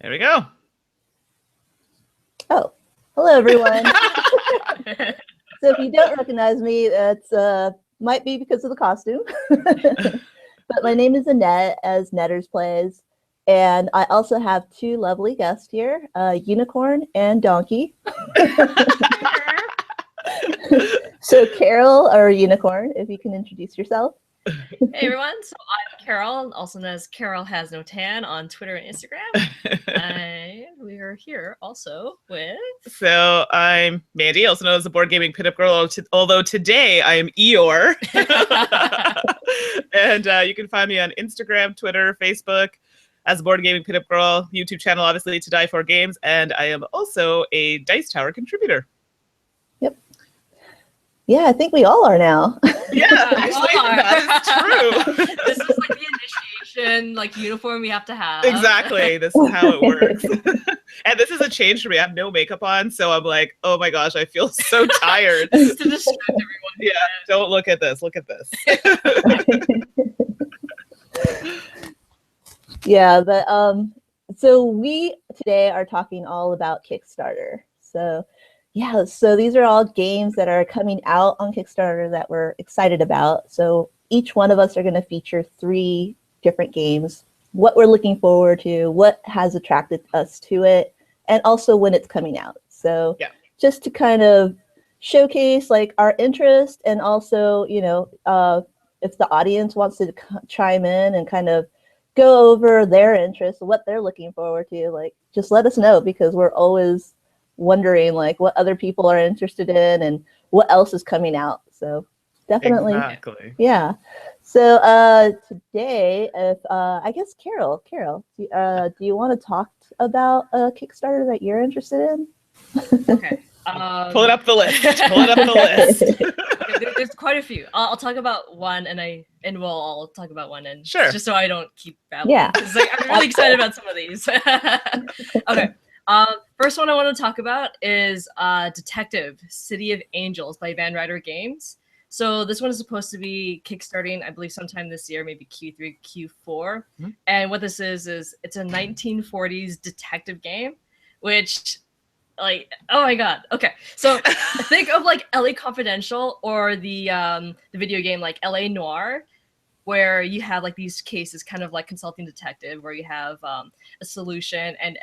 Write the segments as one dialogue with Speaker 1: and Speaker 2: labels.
Speaker 1: There we go.
Speaker 2: Oh, hello everyone. So if you don't recognize me, that's might be because of the costume. But my name is Annette, as Nettersplays, and I also have two lovely guests here, Unicorn and Donkey. So Caryl, or Unicorn, if you can introduce yourself.
Speaker 3: Hey everyone, so I'm Caryl, also known as Caryl Has No Tan on Twitter and Instagram. And we are here also with...
Speaker 1: So I'm Mandi, also known as the Board Gaming Pinup Girl, although today I am Eeyore. And you can find me on Instagram, Twitter, Facebook as Board Gaming Pinup Girl, YouTube channel, obviously, To Die For Games, and I am also a Dice Tower contributor.
Speaker 2: Yep. Yeah, I think we all are now.
Speaker 1: Yeah, actually, that is true.
Speaker 3: This is like the initiation, like uniform we have to have.
Speaker 1: Exactly. This is how it works. And this is a change for me. I have no makeup on, so I'm like, oh my gosh, I feel so tired.
Speaker 3: Just to distract everyone.
Speaker 1: Yeah, don't look at this. Look at this.
Speaker 2: Yeah, but so we today are talking all about Kickstarter. So yeah, so these are all games that are coming out on Kickstarter that we're excited about. So each one of us are going to feature 3 different games, what we're looking forward to, what has attracted us to it, and also when it's coming out. So yeah, just to kind of showcase like our interest, and also, you know, if the audience wants to chime in and kind of go over their interests, what they're looking forward to, like just let us know, because we're always wondering like what other people are interested in and what else is coming out. So definitely,
Speaker 1: exactly.
Speaker 2: Yeah. So today, if I guess Caryl, do you want to talk about a Kickstarter that you're interested in?
Speaker 3: Okay.
Speaker 1: Pull it up the list. Pull it up the list.
Speaker 3: There's quite a few. I'll talk about one, and we'll all talk about one, and
Speaker 1: sure,
Speaker 3: just so I don't keep babbling.
Speaker 2: Yeah.
Speaker 3: Like, I'm really excited about some of these. Okay. First one I want to talk about is Detective City of Angels by Van Ryder Games. So this one is supposed to be kickstarting, I believe, sometime this year, maybe Q3, Q4. Mm-hmm. And what this is it's a 1940s detective game, which, like, oh my god. Okay, so think of like LA Confidential, or the video game like LA Noire, where you have like these cases, kind of like consulting detective, where you have a solution, and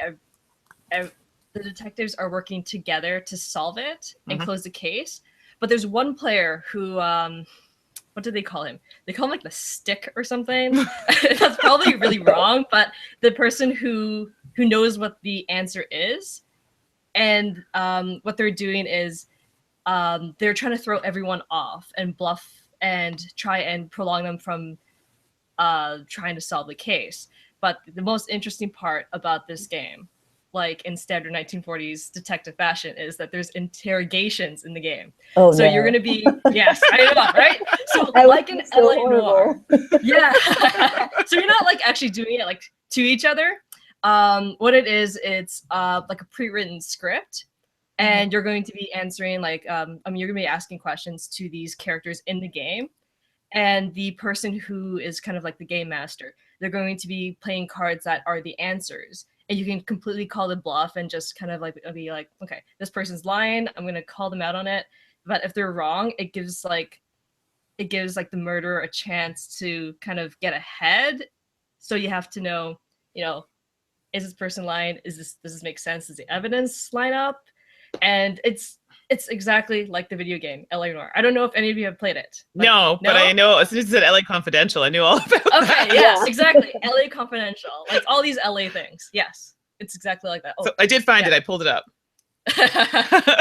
Speaker 3: the detectives are working together to solve it and close the case. But there's one player who, what do they call him? They call him like the stick or something. That's probably really wrong, but the person who knows what the answer is, and what they're doing is they're trying to throw everyone off and bluff and try and prolong them from trying to solve the case. But the most interesting part about this game, like in standard 1940s detective fashion, is that there's interrogations in the game.
Speaker 2: Oh,
Speaker 3: so
Speaker 2: no.
Speaker 3: You're going to be, yes, I know, right? So like an
Speaker 2: so
Speaker 3: LA
Speaker 2: horrible.
Speaker 3: Noire. Yeah. So you're not like actually doing it like to each other. What it is, it's like a pre-written script, and you're going to be answering like, you're going to be asking questions to these characters in the game. And the person who is kind of like the game master, they're going to be playing cards that are the answers. And you can completely call the bluff and just kind of like be like, okay, this person's lying, I'm going to call them out on it. But if they're wrong, it gives like the murderer a chance to kind of get ahead. So you have to know, you know, is this person lying? Does this make sense? Does the evidence line up? And it's exactly like the video game LA Noire. I don't know if any of you have played it.
Speaker 1: No, but I know as soon as you said LA Confidential, I knew all about that.
Speaker 3: Okay, yes, exactly. LA Confidential. Like all these LA things. Yes, it's exactly like that. Oh,
Speaker 1: so I did find it. I pulled it up.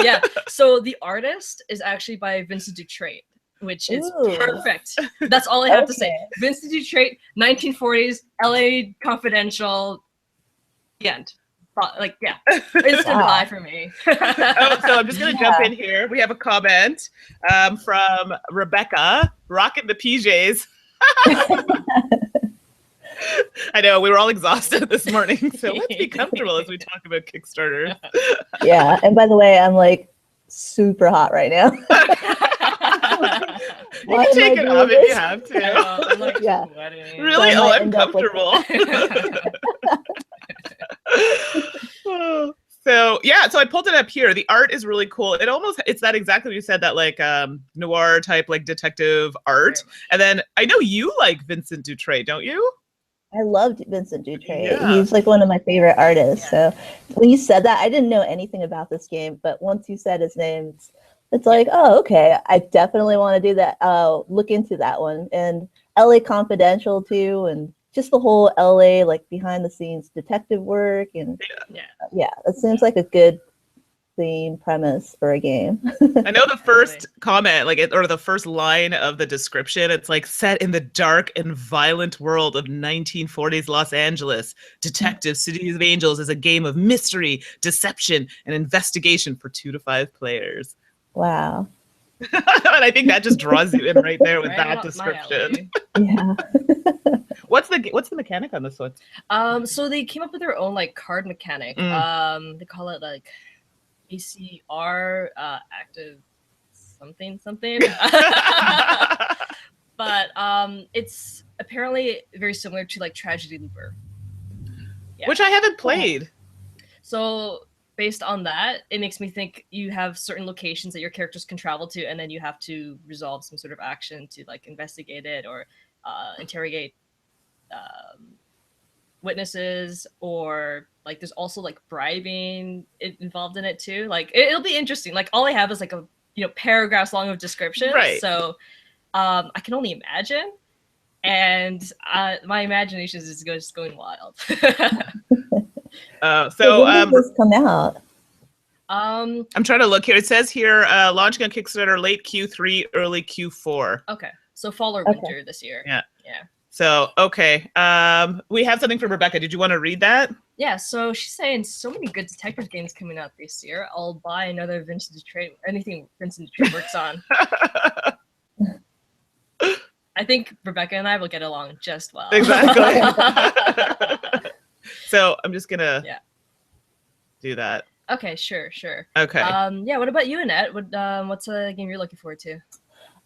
Speaker 3: Yeah. So the artist is actually by Vincent Dutrait, which is perfect. That's all I have to say. Vincent Dutrait, 1940s, LA Confidential, the end. Like, yeah, instant buy for me.
Speaker 1: So I'm just going to jump in here. We have a comment from Rebecca, rocking the PJs. I know, we were all exhausted this morning, so let's be comfortable as we talk about Kickstarter.
Speaker 2: Yeah, and by the way, I'm like super hot right now.
Speaker 1: You can take it off if you have to.
Speaker 3: I'm like,
Speaker 2: yeah.
Speaker 3: sweating.
Speaker 1: Really?
Speaker 2: So
Speaker 1: I'm comfortable. So yeah, so I pulled it up here. The art is really cool. It's that exactly what you said, that like noir type, like detective art. And then I know you like Vincent Dutrait, don't you?
Speaker 2: I loved Vincent Dutrait.
Speaker 1: Yeah.
Speaker 2: He's like one of my favorite artists. So when you said that, I didn't know anything about this game, but once you said his name, it's like, oh, okay, I definitely want to do that. Look into that one. And LA Confidential too, and just the whole LA like behind the scenes detective work, and yeah, it seems like a good theme premise for a game.
Speaker 1: I know the first comment, or the first line of the description, it's like, set in the dark and violent world of 1940s Los Angeles, Detective City of Angels is a game of mystery, deception, and investigation for 2 to 5 players.
Speaker 2: Wow.
Speaker 1: And I think that just draws you in right there with that description.
Speaker 2: Yeah.
Speaker 1: What's the mechanic on this one?
Speaker 3: So they came up with their own like card mechanic. They call it like ACR, active something. But it's apparently very similar to like Tragedy Looper. Yeah.
Speaker 1: Which I haven't played.
Speaker 3: So based on that, it makes me think you have certain locations that your characters can travel to, and then you have to resolve some sort of action to like investigate it or interrogate witnesses, or like there's also like bribing involved in it too. Like it'll be interesting. Like all I have is like a paragraphs long of description,
Speaker 1: right?
Speaker 3: So I can only imagine, and my imagination is just going wild.
Speaker 2: So when did this come out?
Speaker 1: I'm trying to look here. It says here launching on Kickstarter late Q3, early Q4.
Speaker 3: Okay, so fall or winter this year.
Speaker 1: Yeah. So okay, we have something from Rebecca. Did you want to read that?
Speaker 3: Yeah. So she's saying so many good detective games coming out this year. I'll buy another Vincent Dutrait, anything Vincent Dutrait works on. I think Rebecca and I will get along just well.
Speaker 1: Exactly. So I'm just gonna do that.
Speaker 3: Okay, sure.
Speaker 1: Okay.
Speaker 3: Yeah. What about you, Annette? What's a game you're looking forward to?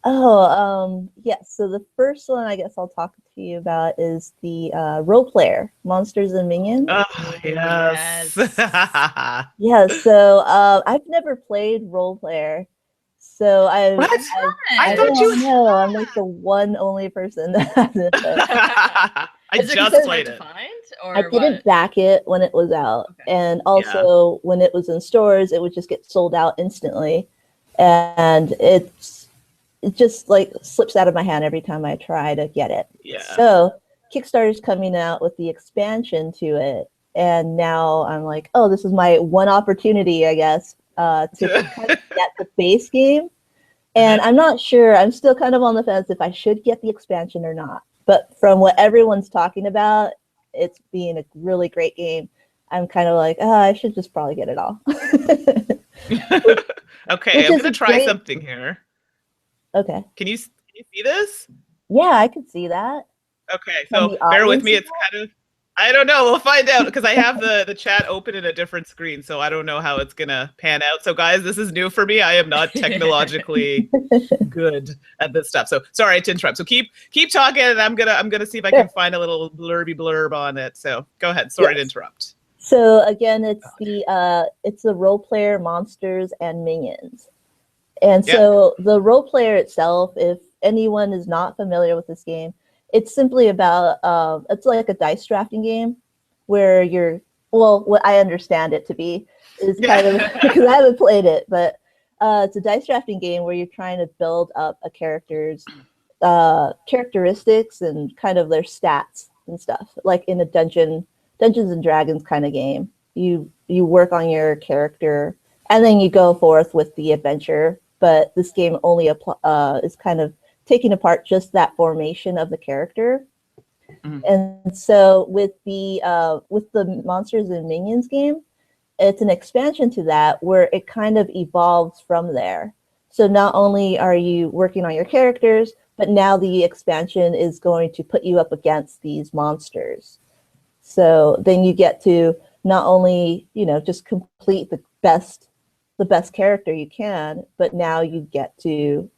Speaker 2: Oh, yes. So the first one I guess I'll talk to you about is the role player, Monsters and Minions.
Speaker 1: Oh, yes.
Speaker 2: Yeah. So I've never played role player. So I thought you know I'm like the only person that hasn't.
Speaker 1: I just played it.
Speaker 2: I didn't back it when it was out, and also when it was in stores, it would just get sold out instantly, and it just like slips out of my hand every time I try to get it.
Speaker 1: Yeah.
Speaker 2: So Kickstarter's coming out with the expansion to it, and now I'm like, oh, this is my one opportunity, I guess, to kind of get the base game. And I'm not sure. I'm still kind of on the fence if I should get the expansion or not. But from what everyone's talking about, it's being a really great game. I'm kind of like, I should just probably get it all.
Speaker 1: Okay, I'm going to try something here.
Speaker 2: Okay.
Speaker 1: Can you see this?
Speaker 2: Yeah, I can see that.
Speaker 1: Okay, so bear with me. It's kind of, I don't know. We'll find out because I have the chat open in a different screen, so I don't know how it's gonna pan out. So guys, this is new for me. I am not technologically good at this stuff. So sorry to interrupt. So keep talking, and I'm gonna see if I can find a little blurb on it. So go ahead. Sorry to interrupt.
Speaker 2: So again, it's the role player Monsters and Minions. And so the role player itself, if anyone is not familiar with this game, it's simply about, it's like a dice drafting game where what I understand it to be is kind of, because I haven't played it, but it's a dice drafting game where you're trying to build up a character's characteristics and kind of their stats and stuff, like in a Dungeons and Dragons kind of game. You work on your character and then you go forth with the adventure. But this game only is kind of taking apart just that formation of the character. Mm-hmm. And so with the Monsters and Minions game, it's an expansion to that where it kind of evolves from there. So not only are you working on your characters, but now the expansion is going to put you up against these monsters. So then you get to not only, just complete the best character you can, but now you get to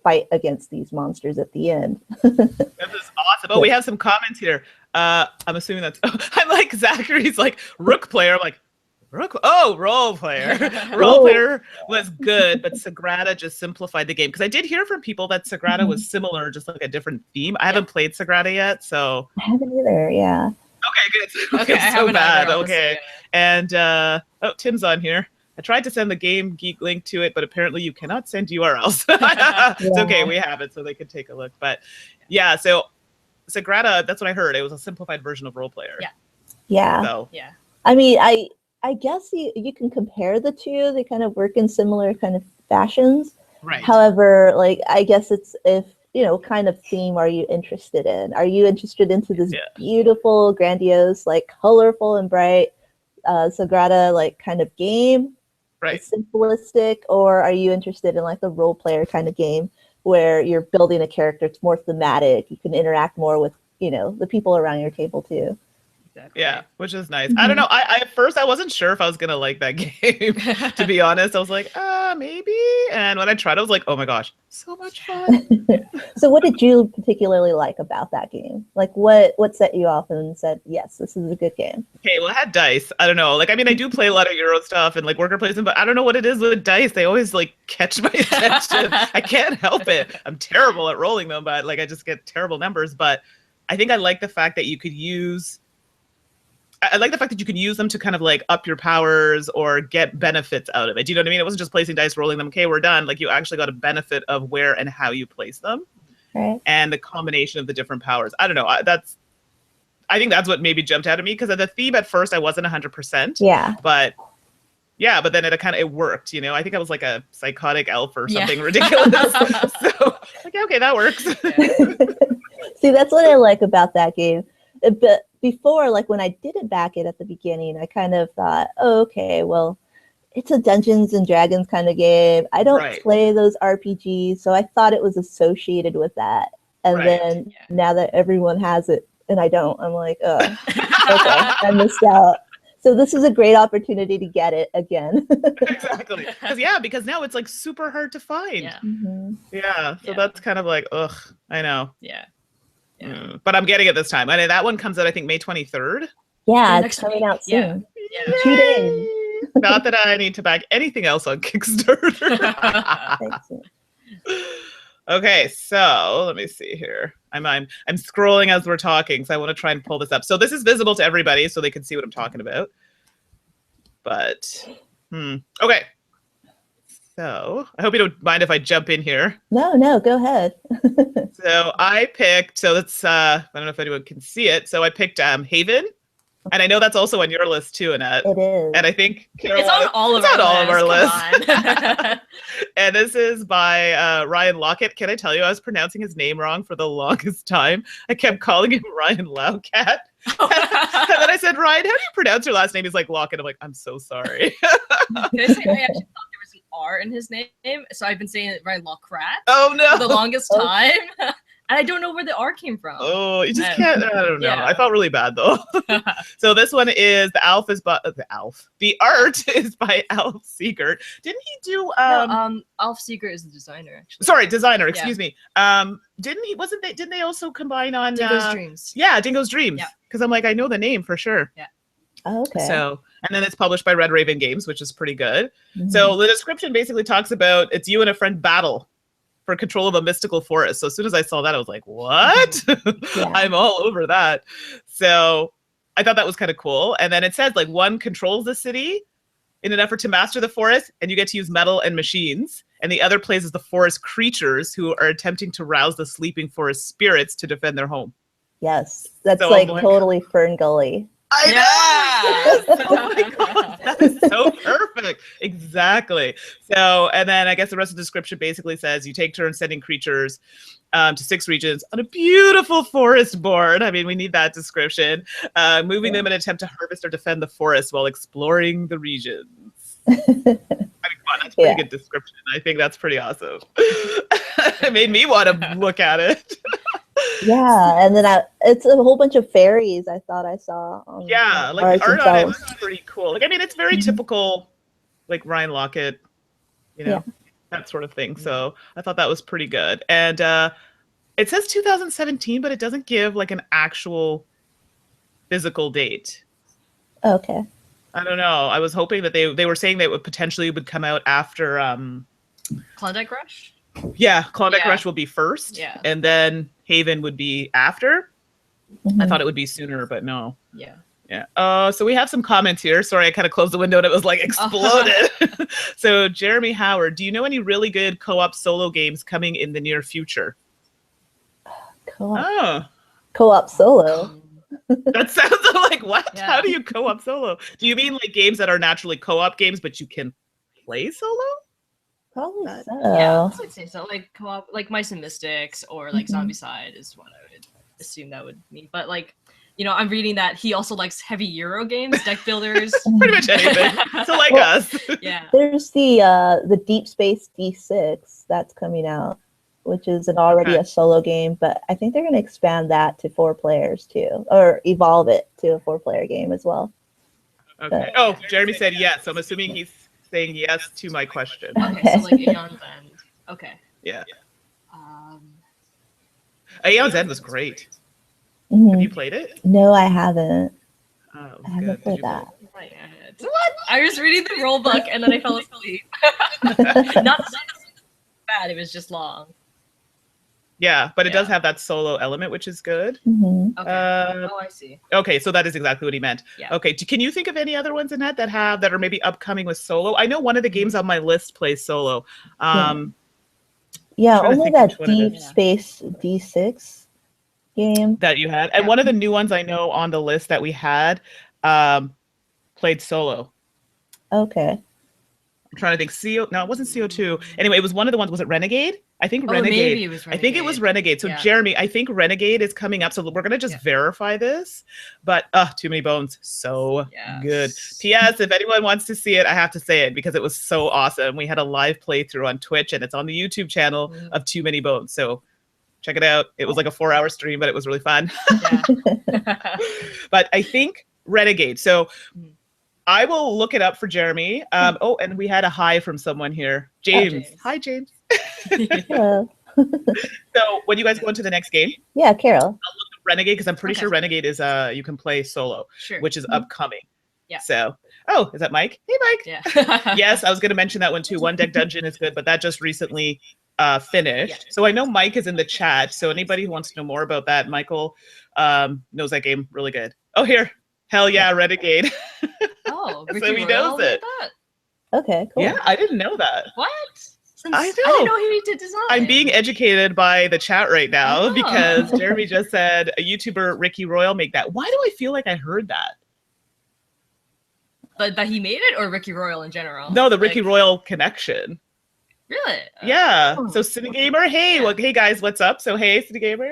Speaker 2: fight against these monsters at the end.
Speaker 1: This is awesome. Oh, we have some comments here. I'm assuming that's I'm like Zachary's like rook player. I'm like, Role player. Role player was good, but Sagrada just simplified the game. Because I did hear from people that Sagrada was similar, just like a different theme. I haven't played Sagrada yet, so.
Speaker 2: I haven't either, yeah.
Speaker 1: Okay, good.
Speaker 3: Okay, I
Speaker 1: so
Speaker 3: haven't
Speaker 1: bad.
Speaker 3: either,
Speaker 1: okay. And, Tim's on here. I tried to send the Game Geek link to it, but apparently you cannot send URLs. It's okay, we have it, so they can take a look. But yeah, so Sagrada, that's what I heard. It was a simplified version of Role Player.
Speaker 2: Yeah.
Speaker 1: So.
Speaker 3: Yeah.
Speaker 2: I mean, I guess you can compare the two. They kind of work in similar kind of fashions.
Speaker 1: Right.
Speaker 2: However, like, I guess it's if, kind of theme are you interested in? Are you interested into this beautiful, grandiose, like colorful and bright Sagrada like kind of game?
Speaker 1: Right.
Speaker 2: Simplistic, or are you interested in like the role player kind of game where you're building a character? It's more thematic. You can interact more with, the people around your table too.
Speaker 3: Exactly.
Speaker 1: Yeah, which is nice. I don't know. I at first I wasn't sure if I was gonna like that game. To be honest, I was like, maybe. And when I tried, I was like, oh my gosh, so much fun.
Speaker 2: So, what did you particularly like about that game? Like, what set you off and said, yes, this is a good game?
Speaker 1: Okay, well, it had dice. I don't know. Like, I mean, I do play a lot of Euro stuff and like worker placement, but I don't know what it is with dice. They always like catch my attention. I can't help it. I'm terrible at rolling them, but like I just get terrible numbers. But I think I like the fact that you could use. I like the fact that you can use them to kind of like up your powers or get benefits out of it. Do you know what I mean? It wasn't just placing dice, rolling them. Okay, we're done. Like you actually got a benefit of where and how you place them,
Speaker 2: right? And
Speaker 1: the combination of the different powers. I don't know. I think that's what maybe jumped out at me because of the theme at first I wasn't 100%.
Speaker 2: Yeah.
Speaker 1: But then it worked. I think I was like a psychotic elf or something ridiculous. So like okay, that works.
Speaker 2: See, that's what I like about that game. But before, like when I didn't back it at the beginning, I kind of thought, oh, okay, well, it's a Dungeons and Dragons kind of game. I don't play those RPGs, so I thought it was associated with that. And then now that everyone has it and I don't, I'm like, oh, okay, I missed out. So this is a great opportunity to get it again.
Speaker 1: Exactly. Because now it's like super hard to find.
Speaker 3: Yeah.
Speaker 2: Mm-hmm.
Speaker 1: So that's kind of like, ugh, I know.
Speaker 3: Yeah.
Speaker 1: But I'm getting it this time. And that one comes out, I think, May 23rd.
Speaker 2: Yeah, it's coming out soon.
Speaker 3: Yeah.
Speaker 2: 2 days.
Speaker 1: Not that I need to back anything else on Kickstarter. Okay, so let me see here. I'm scrolling as we're talking, so I want to try and pull this up. So this is visible to everybody, so they can see what I'm talking about. But okay. So I hope you don't mind if I jump in here.
Speaker 2: No, go ahead.
Speaker 1: So I picked. So that's I don't know if anyone can see it. So I picked Haven. And I know that's also on your list too, Annette.
Speaker 2: It is.
Speaker 1: And I think
Speaker 3: Caryl, it's on all of our lists.
Speaker 1: And this is by Ryan Lockett. Can I tell you, I was pronouncing his name wrong for the longest time. I kept calling him Ryan Loudcat. And then I said, Ryan, how do you pronounce your last name? He's like, Lockett. I'm like, I'm so sorry.
Speaker 3: Can I say I actually thought there was an R in his name, so I've been saying it Ryan Lockrat for the longest time. And I don't know where the R came from.
Speaker 1: Oh, you just can't. I don't know. Yeah. I felt really bad though. So this one is the art is by Alf Siegert. Didn't he do?
Speaker 3: Alf Siegert is the designer, actually.
Speaker 1: Sorry, designer. Excuse me. Didn't he? Didn't they also combine on
Speaker 3: Dingo's Dreams?
Speaker 1: Yeah, Dingo's Dreams.
Speaker 3: Yeah.
Speaker 1: Because I'm like, I know the name for sure.
Speaker 3: Yeah.
Speaker 2: Oh, okay.
Speaker 1: So, and then it's published by Red Raven Games, which is pretty good. Mm-hmm. So the description basically talks about it's you and a friend battle for control of a mystical forest. So as soon as I saw that, I was like, what? Yeah. I'm all over that. So I thought that was kind of cool. And then it says like one controls the city in an effort to master the forest, and you get to use metal and machines. And the other plays as the forest creatures who are attempting to rouse the sleeping forest spirits to defend their home.
Speaker 2: Yes, that's so like totally Fern Gully.
Speaker 1: I know. Yes! Oh my God, that is so perfect. Exactly. So, and then I guess the rest of the description basically says you take turns sending creatures to 6 regions on a beautiful forest board. I mean, we need that description. Moving them in an attempt to harvest or defend the forest while exploring the regions. That's a pretty good description. I think that's pretty awesome. It made me want to look at it.
Speaker 2: Yeah, and then it's a whole bunch of fairies I thought I saw.
Speaker 1: Like the art on it was pretty cool. Like, I mean, it's very typical, like Ryan Lockett, that sort of thing. So I thought that was pretty good. And it says 2017, but it doesn't give like an actual physical date.
Speaker 2: Okay.
Speaker 1: I don't know. I was hoping that they were saying that it would potentially come out after
Speaker 3: Klondike Rush?
Speaker 1: Yeah, Klondike Rush will be first.
Speaker 3: Yeah.
Speaker 1: And then Haven would be after. I thought it would be sooner, but no.
Speaker 3: Yeah.
Speaker 1: Yeah. So we have some comments here. Sorry, I kind of closed the window and it was like exploded. So Jeremy Howard, do you know any really good co-op solo games coming in the near future?
Speaker 2: Co-op solo.
Speaker 1: That sounds like what?
Speaker 3: Yeah.
Speaker 1: How do you co-op solo? Do you mean like games that are naturally co-op games, but you can play solo?
Speaker 2: Probably so.
Speaker 3: Yeah, I would say so. Like co-op, like Mice and Mystics or like Zombicide is what I would assume that would mean. But like, you know, I'm reading that he also likes heavy Euro games, deck builders.
Speaker 1: Pretty much anything. So like us.
Speaker 3: Yeah.
Speaker 2: There's the Deep Space D6 that's coming out, which is already a solo game, but I think they're going to expand that to 4 players too, or evolve it to a 4-player game as well.
Speaker 1: Okay. Oh, Jeremy said yes. So I'm assuming he's saying yes to my question.
Speaker 3: Okay, so like Aeon's End. Okay.
Speaker 1: Yeah. Aeon's End was great.
Speaker 2: Mm-hmm.
Speaker 1: Have you played it?
Speaker 2: No, I haven't.
Speaker 1: Oh,
Speaker 2: I haven't played that.
Speaker 3: What? I was reading the rule book and then I fell asleep. Not bad, it was just long.
Speaker 1: Yeah, but it does have that solo element, which is good.
Speaker 2: Mm-hmm.
Speaker 3: Okay. I see.
Speaker 1: Okay, so that is exactly what he meant.
Speaker 3: Yeah.
Speaker 1: Okay, can you think of any other ones, Annette, that are maybe upcoming with solo? I know one of the games on my list plays solo.
Speaker 2: Yeah, only that Deep Space D6 game
Speaker 1: that you had, and one of the new ones I know on the list that we had played solo.
Speaker 2: Okay.
Speaker 1: I'm trying to think. No, it wasn't CO2. Anyway, it was one of the ones. Was it Renegade? I think Renegade.
Speaker 3: Maybe it was Renegade.
Speaker 1: I think it was Renegade. So Jeremy, I think Renegade is coming up. So we're gonna just verify this. But Too Many Bones, so good. P.S. If anyone wants to see it, I have to say it because it was so awesome. We had a live playthrough on Twitch, and it's on the YouTube channel of Too Many Bones. So check it out. It was like a 4-hour stream, but it was really fun. But I think Renegade. So I will look it up for Jeremy. And we had a hi from someone here. James. Hi, James.
Speaker 2: Hello.
Speaker 1: So when you guys go into the next game?
Speaker 2: Yeah, Caryl.
Speaker 1: I'll look up Renegade because I'm pretty sure Renegade is you can play solo, which is upcoming. Yeah. So, is that Mike? Hey, Mike.
Speaker 3: Yeah.
Speaker 1: Yes, I was going to mention that one too. One Deck Dungeon is good, but that just recently finished. So I know Mike is in the chat. So anybody who wants to know more about that, Michael knows that game really good. Oh, here. Hell yeah, Renegade.
Speaker 3: Oh,
Speaker 1: so he knows it.
Speaker 2: Okay, cool.
Speaker 1: Yeah, I didn't know that.
Speaker 3: What?
Speaker 1: I know.
Speaker 3: I didn't know he did design.
Speaker 1: I'm being educated by the chat right now because Jeremy just said a YouTuber, Ricky Royal, make that. Why do I feel like I heard that?
Speaker 3: That he made it, or Ricky Royal in general?
Speaker 1: No, the Ricky Royal connection.
Speaker 3: Really?
Speaker 1: Yeah. So Cine Gamer, hey, hey guys, what's up? So hey, Cine Gamer.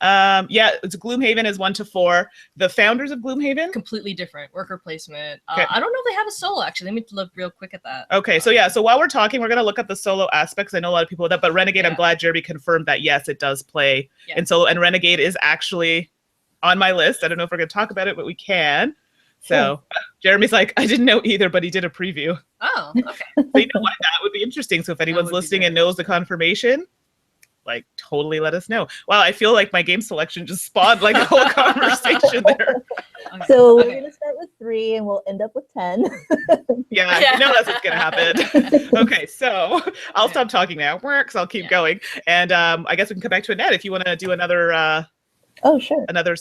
Speaker 1: It's Gloomhaven is 1 to 4. The founders of Gloomhaven,
Speaker 3: completely different worker placement. I don't know if they have a solo actually. Let me look real quick at that.
Speaker 1: Okay, so while we're talking, we're gonna look at the solo aspects. I know a lot of people with that, but Renegade, I'm glad Jeremy confirmed that yes, it does play in solo, and Renegade is actually on my list. I don't know if we're gonna talk about it, but we can. So Jeremy's like, I didn't know either, but he did a preview.
Speaker 3: Oh, okay.
Speaker 1: So you know what? That would be interesting. So if anyone's listening and knows the confirmation, like totally let us know. Wow, I feel like my game selection just spawned like a whole conversation there.
Speaker 2: So we're gonna start with 3 and we'll end up with 10.
Speaker 1: Yeah, you know that's what's gonna happen. Okay, so I'll stop talking now because I'll keep going. And I guess we can come back to Annette if you want to do another.
Speaker 2: Oh, sure.
Speaker 1: Another.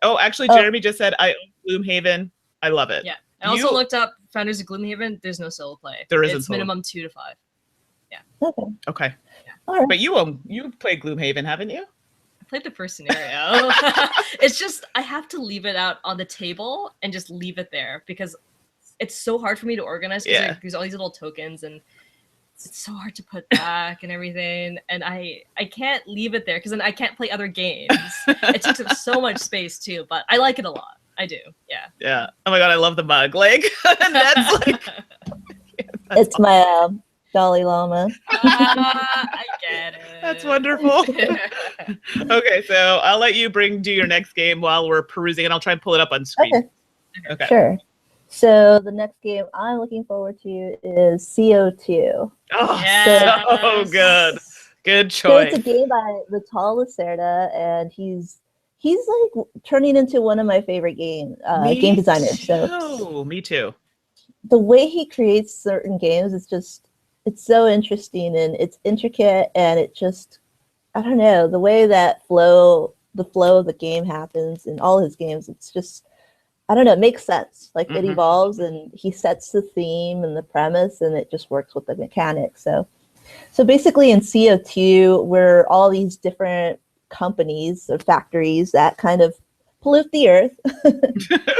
Speaker 1: Oh, actually, Jeremy just said I own Gloomhaven. I love it.
Speaker 3: Yeah, I also looked up Founders of Gloomhaven. There's no solo play.
Speaker 1: There isn't.
Speaker 3: It's minimum 2 to 5. Yeah.
Speaker 2: Yeah.
Speaker 1: Okay.
Speaker 2: All right.
Speaker 1: But you played Gloomhaven, haven't you?
Speaker 3: I played the first scenario. It's just I have to leave it out on the table and just leave it there because it's so hard for me to organize because there's all these little tokens and it's so hard to put back and everything. And I can't leave it there because then I can't play other games. It takes up so much space too, but I like it a lot. I do. Yeah.
Speaker 1: Yeah. Oh my God, I love the mug. Like, and that's like.
Speaker 2: It's awesome. My Dalai Lama.
Speaker 3: I get it.
Speaker 1: That's wonderful. Okay, so I'll let you do your next game while we're perusing, and I'll try and pull it up on screen. Okay.
Speaker 2: Sure. So the next game I'm looking forward to is CO2.
Speaker 1: Oh, so good. Good choice.
Speaker 2: So it's a game by Vital Lacerda, and he's He's like turning into one of my favorite game designers.
Speaker 1: So me too.
Speaker 2: The way he creates certain games is just, it's so interesting and it's intricate, and it just, I don't know, the way that the flow of the game happens in all his games, it's just, I don't know, it makes sense. Like it evolves and he sets the theme and the premise, and it just works with the mechanics. So basically in CO2, we're all these different companies or factories that kind of pollute the earth.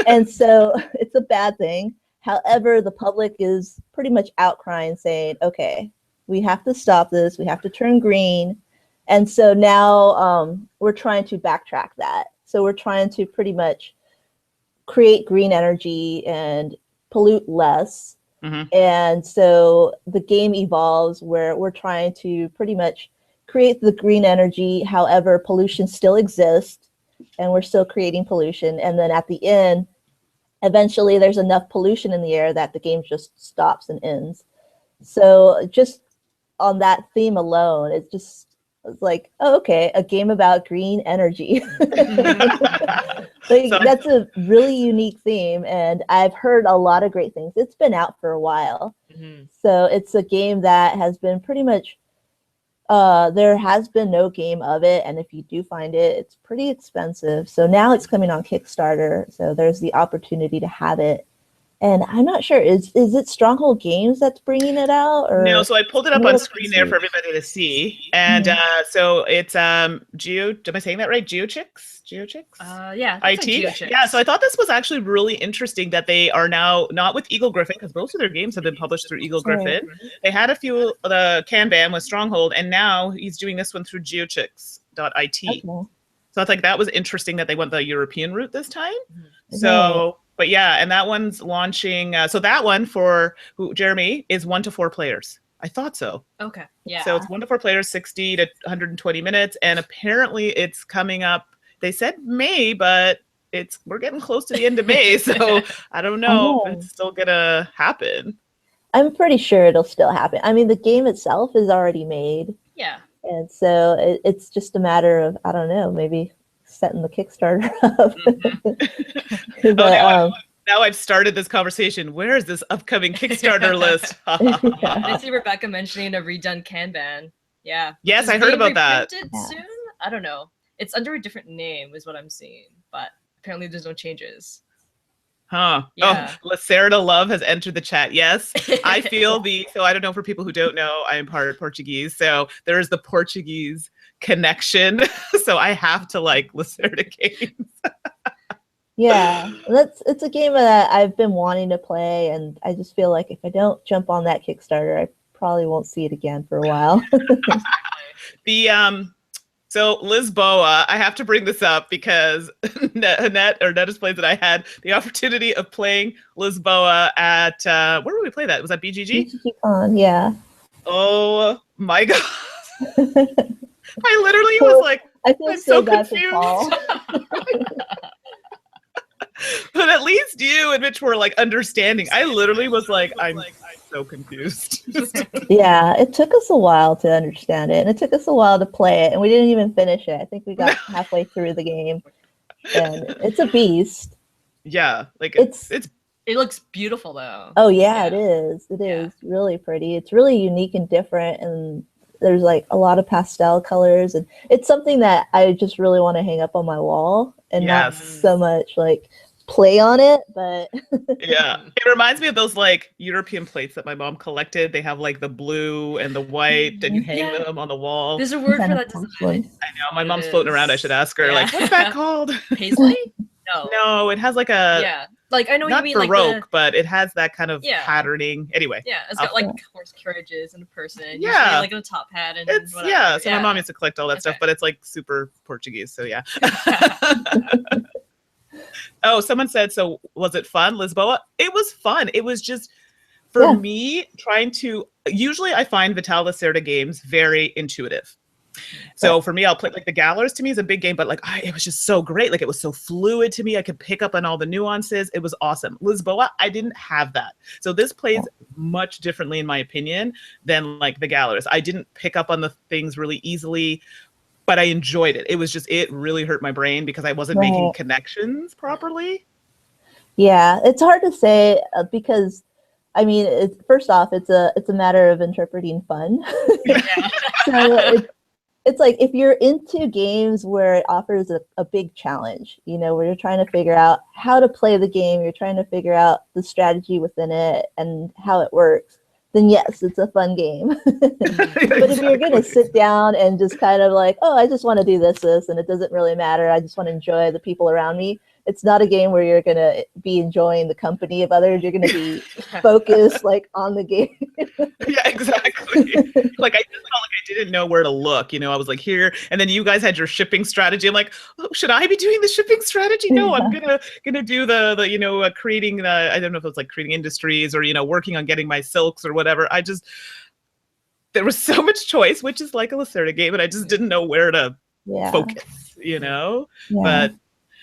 Speaker 2: And so it's a bad thing. However, the public is pretty much outcrying, saying, okay, we have to stop this. We have to turn green. And so now we're trying to backtrack that. So we're trying to pretty much create green energy and pollute less. And so the game evolves where we're trying to pretty much create the green energy. However, pollution still exists and we're still creating pollution. And then at the end, eventually there's enough pollution in the air that the game just stops and ends. So just on that theme alone, it's like, oh, okay, a game about green energy. That's a really unique theme, and I've heard a lot of great things. It's been out for a while. So it's a game that has been pretty much, there has been no game of it, and if you do find it, it's pretty expensive. So now it's coming on Kickstarter, so there's the opportunity to have it. And I'm not sure, is it Stronghold Games that's bringing it out? Or
Speaker 1: no, so I pulled it up on screen there for everybody to see. And so it's am I saying that right? GeoChix?
Speaker 3: Yeah.
Speaker 1: IT?
Speaker 3: Like
Speaker 1: yeah, so I thought this was actually really interesting that they are now not with Eagle Griffin, because most of their games have been published through Eagle Griffin. They had a few, the Kanban with Stronghold, and now he's doing this one through geochix.it. Okay. So I think that was interesting that they went the European route this time. So... But yeah, and that one's launching. So that one for Jeremy is 1 to 4 players. I thought so.
Speaker 3: Okay. Yeah.
Speaker 1: So it's 1 to 4 players, 60 to 120 minutes, and apparently it's coming up. They said May, but we're getting close to the end of May, so I don't know if it's still gonna happen.
Speaker 2: I'm pretty sure it'll still happen. I mean, the game itself is already made.
Speaker 3: Yeah.
Speaker 2: And so it's just a matter of, I don't know, maybe setting the Kickstarter up. But,
Speaker 1: now I've started this conversation. Where is this upcoming Kickstarter list?
Speaker 3: I see Rebecca mentioning a redone Kanban. Yeah.
Speaker 1: Yes, I heard about that.
Speaker 3: Soon? I don't know. It's under a different name is what I'm seeing, but apparently there's no changes.
Speaker 1: Yeah. Oh, Lacerda Love has entered the chat. Yes, I feel so I don't know, for people who don't know, I am part Portuguese. So there is the Portuguese connection. So I have to like Lacerda games.
Speaker 2: Yeah, it's a game that I've been wanting to play, and I just feel like if I don't jump on that Kickstarter, I probably won't see it again for a while.
Speaker 1: So Lisboa, I have to bring this up because Annette Nettersplays that I had the opportunity of playing Lisboa at where did we play that? Was that BGG?
Speaker 2: BGG Con, yeah.
Speaker 1: Oh my god! I literally was like,
Speaker 2: I feel so confused. Paul.
Speaker 1: But at least you and Mitch were like understanding. I literally was like, I'm so confused.
Speaker 2: Yeah, it took us a while to understand it, and it took us a while to play it, and we didn't even finish it. I think we got halfway through the game, and it's a beast.
Speaker 1: Yeah, like
Speaker 3: it looks beautiful though.
Speaker 2: Oh yeah, it is. It is really pretty. It's really unique and different, and there's like a lot of pastel colors, and it's something that I just really want to hang up on my wall and not so much like play on it, but
Speaker 1: yeah, it reminds me of those like European plates that my mom collected. They have like the blue and the white, and you hang them on the wall.
Speaker 3: There's a word for that design.
Speaker 1: I know, my mom's floating around. I should ask her, like, what's that called?
Speaker 3: Paisley?
Speaker 1: No, it has like a
Speaker 3: like I know
Speaker 1: not
Speaker 3: you mean
Speaker 1: Baroque,
Speaker 3: like
Speaker 1: but it has that kind of patterning. Anyway,
Speaker 3: it's got like horse carriages and a person.
Speaker 1: Yeah,
Speaker 3: like a top hat and
Speaker 1: it's
Speaker 3: whatever.
Speaker 1: So my mom used to collect all that stuff, but it's like super Portuguese. So yeah. Oh, someone said, so was it fun, Lisboa? It was fun. It was just, for me, trying to, usually I find Vital Lacerda games very intuitive. So for me, I'll play, like the Gallows to me is a big game, but like it was just so great. Like it was so fluid to me. I could pick up on all the nuances. It was awesome. Lisboa, I didn't have that. So this plays much differently, in my opinion, than like the Gallows. I didn't pick up on the things really easily. but I enjoyed it. It was just, it really hurt my brain because I wasn't making connections properly.
Speaker 2: Yeah, it's hard to say because, I mean, first off, it's a matter of interpreting fun. So it's like if you're into games where it offers a big challenge, you know, where you're trying to figure out how to play the game, you're trying to figure out the strategy within it and how it works, then yes, it's a fun game. But if you're going to sit down and just kind of like, oh, I just want to do this, and it doesn't really matter, I just want to enjoy the people around me, it's not a game where you're going to be enjoying the company of others. You're going to be focused like on the game.
Speaker 1: Yeah, exactly. Like I just felt like I didn't know where to look. You know, I was like here, and then you guys had your shipping strategy. I'm like, oh, should I be doing the shipping strategy? No, I'm gonna do the you know, creating the, I don't know if it's like creating industries or, you know, working on getting my silks or whatever. There was so much choice, which is like a Lacerda game, and I just didn't know where to focus. You know, but.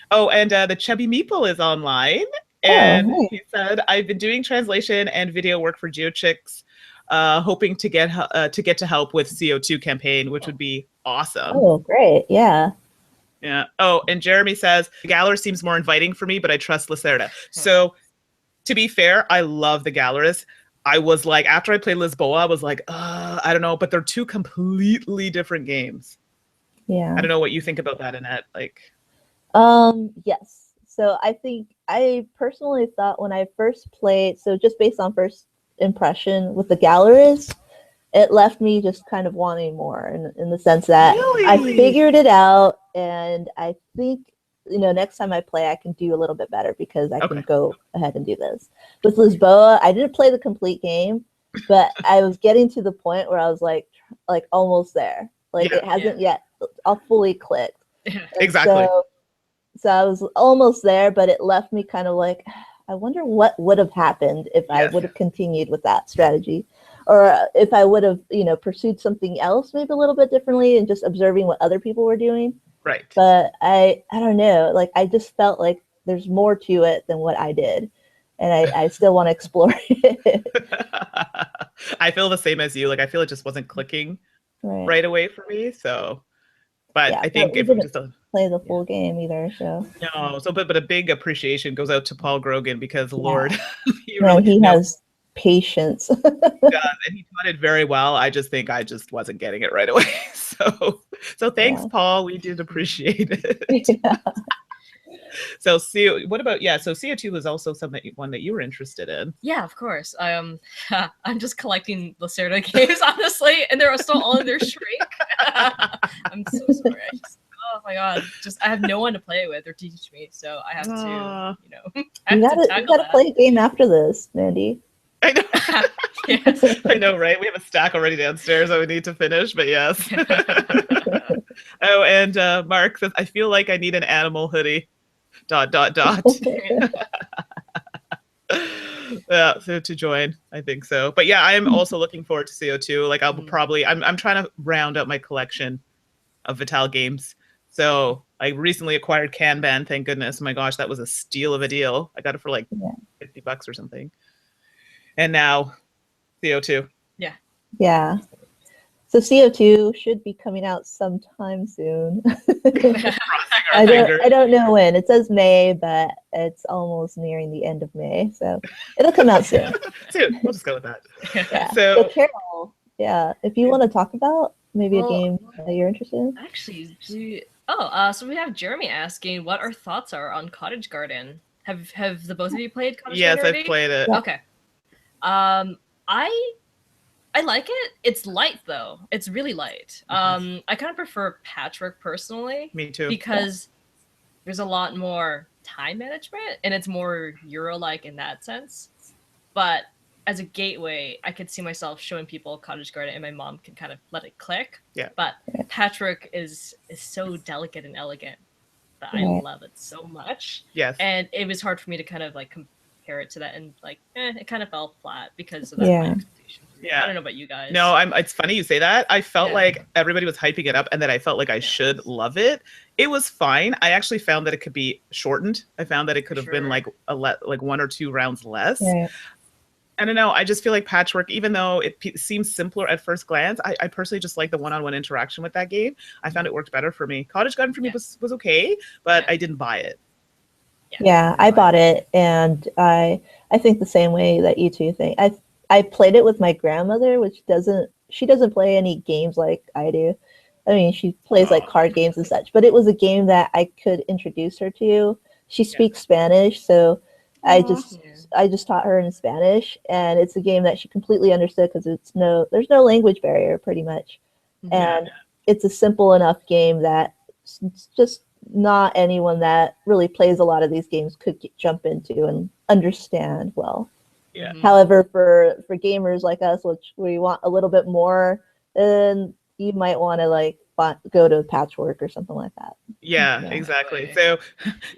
Speaker 1: Oh, and the Chubby Meeple is online, and he said, "I've been doing translation and video work for GeoChicks, hoping to get to help with CO2 campaign, which would be awesome."
Speaker 2: Oh, great! Yeah.
Speaker 1: Yeah. Oh, and Jeremy says, "Galar seems more inviting for me, but I trust Lacerda." So, to be fair, I love the Galaris. I was like, after I played Lisboa, I was like, I don't know, but they're two completely different games.
Speaker 2: Yeah.
Speaker 1: I don't know what you think about that, Annette. Like.
Speaker 2: Yes. So I personally thought when I first played, so just based on first impression with the Galaris, it left me just kind of wanting more in the sense that I figured it out, and I think, you know, next time I play, I can do a little bit better because I can go ahead and do this. With Lisboa, I didn't play the complete game, but I was getting to the point where I was like almost there. Like it hasn't yet all fully clicked.
Speaker 1: Exactly.
Speaker 2: So I was almost there, but it left me kind of like, I wonder what would have happened if I would have continued with that strategy, or if I would have, you know, pursued something else maybe a little bit differently and just observing what other people were doing.
Speaker 1: Right.
Speaker 2: But I don't know, like I just felt like there's more to it than what I did, and I still want to explore it.
Speaker 1: I feel the same as you. Like I feel it just wasn't clicking right away for me. So. But I think if we just
Speaker 2: play the full game either, so
Speaker 1: no. So, but a big appreciation goes out to Paul Grogan because Lord,
Speaker 2: he has patience.
Speaker 1: And he taught it very well. I just think I just wasn't getting it right away. So thanks, Paul. We did appreciate it. So what about so CO2 was also one that you were interested in.
Speaker 3: Yeah, of course. I'm just collecting Lacerda games, honestly, and they're still all in their shrink. I'm so sorry. Oh my god, I have no one to play it with or teach me, so I have to, you know,
Speaker 2: you gotta play a game after this, Mandi.
Speaker 1: I know. I know, right? We have a stack already downstairs that we need to finish, but yes. Oh, and Mark says, I feel like I need an animal hoodie. ... Yeah, so to join, I think so. But yeah, I'm also looking forward to CO2. Like I'll probably, I'm trying to round out my collection of Vital games. So I recently acquired Kanban, thank goodness. Oh my gosh, that was a steal of a deal. I got it for like $50 or something. And now CO2.
Speaker 3: Yeah.
Speaker 2: Yeah. So CO2 should be coming out sometime soon. I don't know when. It says May, but it's almost nearing the end of May, so it'll come out soon.
Speaker 1: Soon. We'll just go with that.
Speaker 2: Yeah. So Caryl, if you want to talk about maybe a game that you're interested in.
Speaker 3: Actually, so we have Jeremy asking what our thoughts are on Cottage Garden. Have the both of you played Cottage Garden already?
Speaker 1: Yes, I've played it.
Speaker 3: Yeah. Okay. I like it. It's light though. It's really light. I kind of prefer Patchwork personally.
Speaker 1: Me too.
Speaker 3: Because there's a lot more time management and it's more Euro-like in that sense. But as a gateway, I could see myself showing people Cottage Garden and my mom can kind of let it click.
Speaker 1: Yeah.
Speaker 3: But Patchwork is so delicate and elegant that I love it so much.
Speaker 1: Yes.
Speaker 3: And it was hard for me to kind of like compare it to that and like it kind of fell flat because of that. My expectations.
Speaker 1: Yeah.
Speaker 3: I don't know about you guys.
Speaker 1: No, it's funny you say that. I felt like everybody was hyping it up and that I felt like I should love it. It was fine. I actually found that it could be shortened. I found that it could have been like like 1 or 2 rounds less. I don't know. I just feel like Patchwork, even though it seems simpler at first glance, I personally just like the one-on-one interaction with that game. I found it worked better for me. Cottage Garden for me was okay, but I didn't buy it.
Speaker 2: Yeah, I bought it, and I think the same way that you two think. I played it with my grandmother, which she doesn't play any games like I do. I mean, she plays like card games and such, but it was a game that I could introduce her to. She speaks Spanish, so I just taught her in Spanish, and it's a game that she completely understood because there's no language barrier pretty much, and it's a simple enough game that it's just not anyone that really plays a lot of these games could jump into and understand well.
Speaker 1: Yeah.
Speaker 2: However, for gamers like us, which we want a little bit more, then you might want to like go to Patchwork or something like that.
Speaker 1: Yeah, exactly. So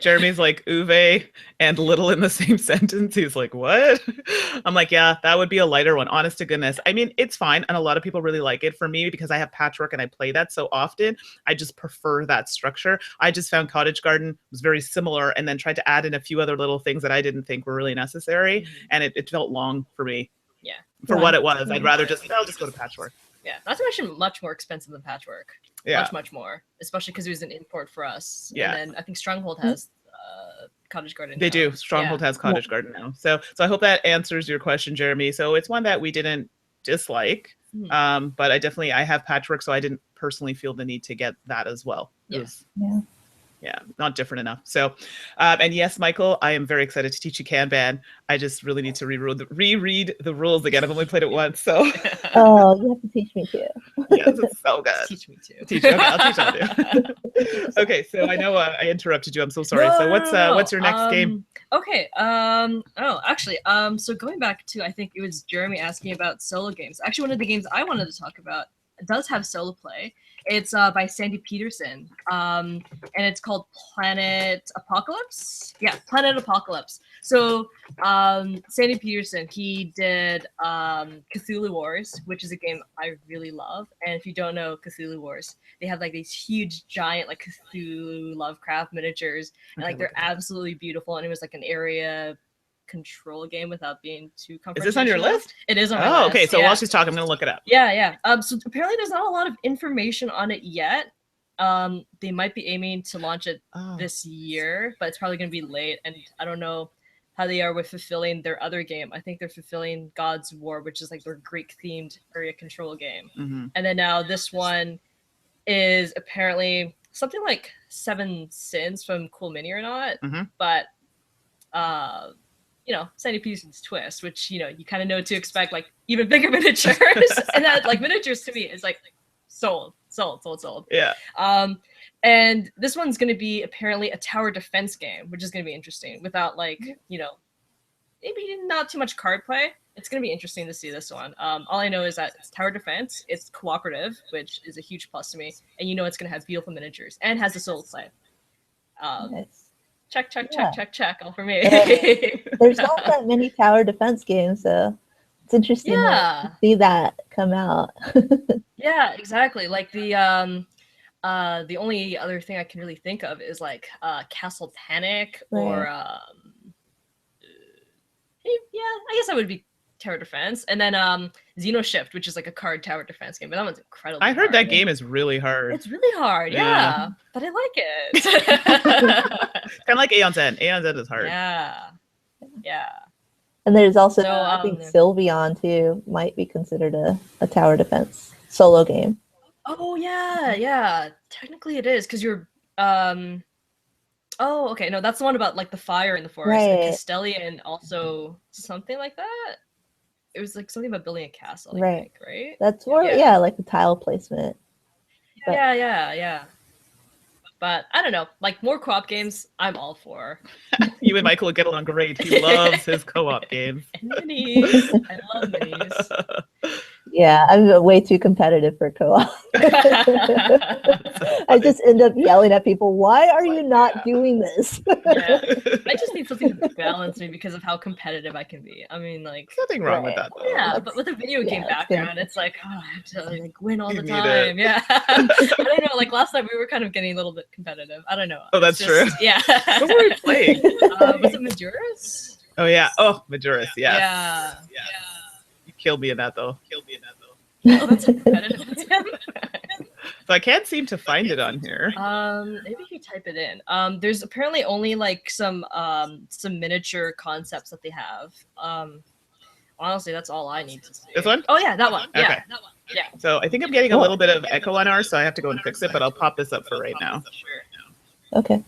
Speaker 1: Jeremy's like Uwe and little in the same sentence. He's like, what? I'm like, yeah, that would be a lighter one. Honest to goodness. I mean, it's fine. And a lot of people really like it. For me, because I have Patchwork and I play that so often, I just prefer that structure. I just found Cottage Garden was very similar and then tried to add in a few other little things that I didn't think were really necessary. And it felt long for me.
Speaker 3: Yeah.
Speaker 1: For what it was. I'd rather I'll just go to Patchwork.
Speaker 3: Yeah, that's actually much more expensive than Patchwork.
Speaker 1: Yeah.
Speaker 3: Much more, especially because it was an import for us.
Speaker 1: Yeah.
Speaker 3: And then I think Stronghold has Cottage Garden.
Speaker 1: They do. Stronghold has Cottage Garden now. So I hope that answers your question, Jeremy. So it's one that we didn't dislike, but I have Patchwork, so I didn't personally feel the need to get that as well. Yeah, not different enough. So, and yes, Michael, I am very excited to teach you Kanban. I just really need to reread the rules again. I've only played it once, so.
Speaker 2: Oh, you have to teach me too.
Speaker 1: Yes, it's so good.
Speaker 3: Teach me too.
Speaker 1: Okay, I'll teach you. Okay, so I know I interrupted you. I'm so sorry. So what's your next game?
Speaker 3: Okay. So going back to, I think it was Jeremy asking about solo games. Actually, one of the games I wanted to talk about does have solo play. It's by Sandy Peterson, and it's called Planet Apocalypse. Yeah, Planet Apocalypse. So Sandy Peterson, he did Cthulhu Wars, which is a game I really love. And if you don't know Cthulhu Wars, they have like these huge, giant like Cthulhu Lovecraft miniatures, and like they're absolutely beautiful. And it was like an area control game without being too comfortable.
Speaker 1: Is this on your list?
Speaker 3: It is on my list.
Speaker 1: Oh, okay. So while she's talking, I'm gonna look it up.
Speaker 3: Yeah. So apparently there's not a lot of information on it yet. They might be aiming to launch it this year, but it's probably gonna be late. And I don't know how they are with fulfilling their other game. I think they're fulfilling God's War, which is like their Greek themed area control game. And then now this one is apparently something like 7 Sins from Cool Mini or not, but Sandy Peterson's twist, which, you kind of know to expect, like, even bigger miniatures. And that, like, miniatures to me is, like, sold.
Speaker 1: Yeah.
Speaker 3: And this one's going to be apparently a tower defense game, which is going to be interesting without, like, maybe not too much card play. It's going to be interesting to see this one. All I know is that it's tower defense, it's cooperative, which is a huge plus to me. And it's going to have beautiful miniatures and has a solo play.
Speaker 2: Nice.
Speaker 3: Check, all for me.
Speaker 2: There's not that many tower defense games, so it's interesting to see that come out.
Speaker 3: Yeah, exactly. Like the only other thing I can really think of is like Castle Panic or I guess that would be tower defense, and then Xeno Shift, which is like a card tower defense game, but that one's incredible.
Speaker 1: I heard that game is really hard.
Speaker 3: It's really hard, yeah. But I like it.
Speaker 1: Kind of like Aeon's End. Aeon's End is hard.
Speaker 3: Yeah.
Speaker 2: And there's also, I think Sylveon too might be considered a tower defense solo game.
Speaker 3: Oh yeah. Technically it is, because you're oh, okay. No, that's the one about like the fire in the forest. Right. And Castellian also something like that. It was like something about building a castle, I think, right?
Speaker 2: That's more, like the tile placement.
Speaker 3: But... Yeah. But I don't know, like more co-op games, I'm all for.
Speaker 1: You and Michael will get along great. He loves his co-op games.
Speaker 3: And minis. I love minis.
Speaker 2: Yeah, I'm way too competitive for co-op. I just end up yelling at people, why are you not doing this?
Speaker 3: I just need something to balance me because of how competitive I can be. I mean, like...
Speaker 1: There's nothing wrong with that, though.
Speaker 3: Yeah, but with a video game background, it's like, I have to like win all the time. Yeah. I don't know, like last time we were kind of getting a little bit competitive. I don't know.
Speaker 1: Oh, that's true?
Speaker 3: Yeah.
Speaker 1: What were we playing?
Speaker 3: Was it Majora's?
Speaker 1: Oh yeah. Oh, Majora's. Yes.
Speaker 3: Yeah.
Speaker 1: You killed me in that though.
Speaker 3: Oh, that's competitive.
Speaker 1: So I can't seem to find it on here.
Speaker 3: Maybe you type it in. There's apparently only like some miniature concepts that they have. Honestly, that's all I need to see.
Speaker 1: This one?
Speaker 3: Oh yeah, that one.
Speaker 1: Okay.
Speaker 3: Yeah, that one. Yeah.
Speaker 1: So I think I'm getting a little bit of echo on ours, so I have to go and fix it, but I'll pop this up for right now.
Speaker 2: Okay.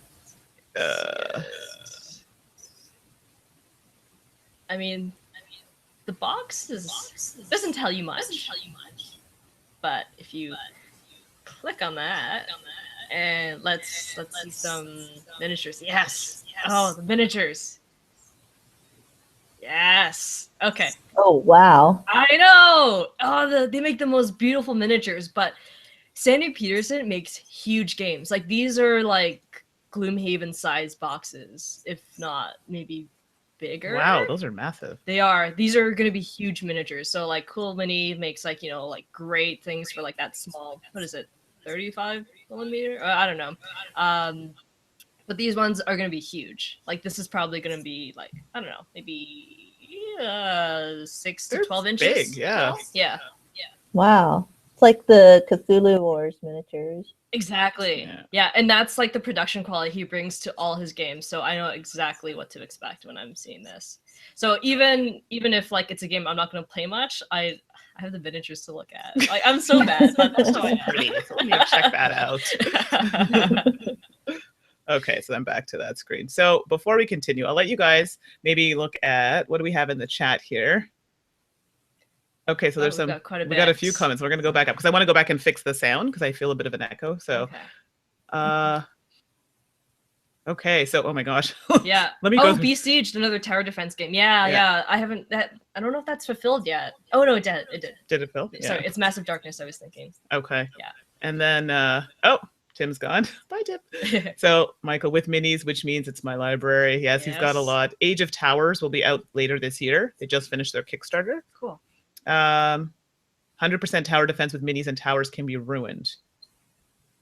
Speaker 3: I mean, the box doesn't tell you much, but if you click on that and let's see some miniatures. Yes. Oh, the miniatures. Yes. Okay.
Speaker 2: Oh, wow.
Speaker 3: I know. Oh, they make the most beautiful miniatures, but Sandy Peterson makes huge games. Like these are like Gloomhaven size boxes, if not maybe bigger.
Speaker 1: Wow, those are massive.
Speaker 3: They are. These are going to be huge miniatures. So like Cool Mini makes like, you know, like great things for like that small, what is it? 35 millimeter? I don't know. But these ones are going to be huge. Like this is probably going to be like, I don't know, maybe 6 to 12 inches.
Speaker 1: Big, yeah.
Speaker 3: Yeah.
Speaker 2: Wow. It's like the Cthulhu Wars miniatures.
Speaker 3: Exactly. Yeah, and that's like the production quality he brings to all his games. So I know exactly what to expect when I'm seeing this. So even if like it's a game I'm not going to play much, I have the miniatures to look at. Like I'm so bad, but that's how I am.
Speaker 1: Pretty. So let me check that out. Okay, so I'm back to that screen. So before we continue, I'll let you guys maybe look at what do we have in the chat here. Okay, so there's we got a few comments. We're gonna go back up because I want to go back and fix the sound because I feel a bit of an echo. So, okay, so oh my gosh,
Speaker 3: yeah.
Speaker 1: Let me go.
Speaker 3: Besieged, another tower defense game. Yeah. I haven't that. I don't know if that's fulfilled yet. Oh no, it did. It did.
Speaker 1: Did it fill? Yeah.
Speaker 3: Sorry, it's Massive Darkness. I was thinking.
Speaker 1: Okay.
Speaker 3: Yeah.
Speaker 1: And then oh, Tim's gone. Bye, Tim. So Michael with minis, which means it's my library. Yes, he's got a lot. Age of Towers will be out later this year. They just finished their Kickstarter.
Speaker 3: Cool.
Speaker 1: 100% tower defense with minis and towers can be ruined.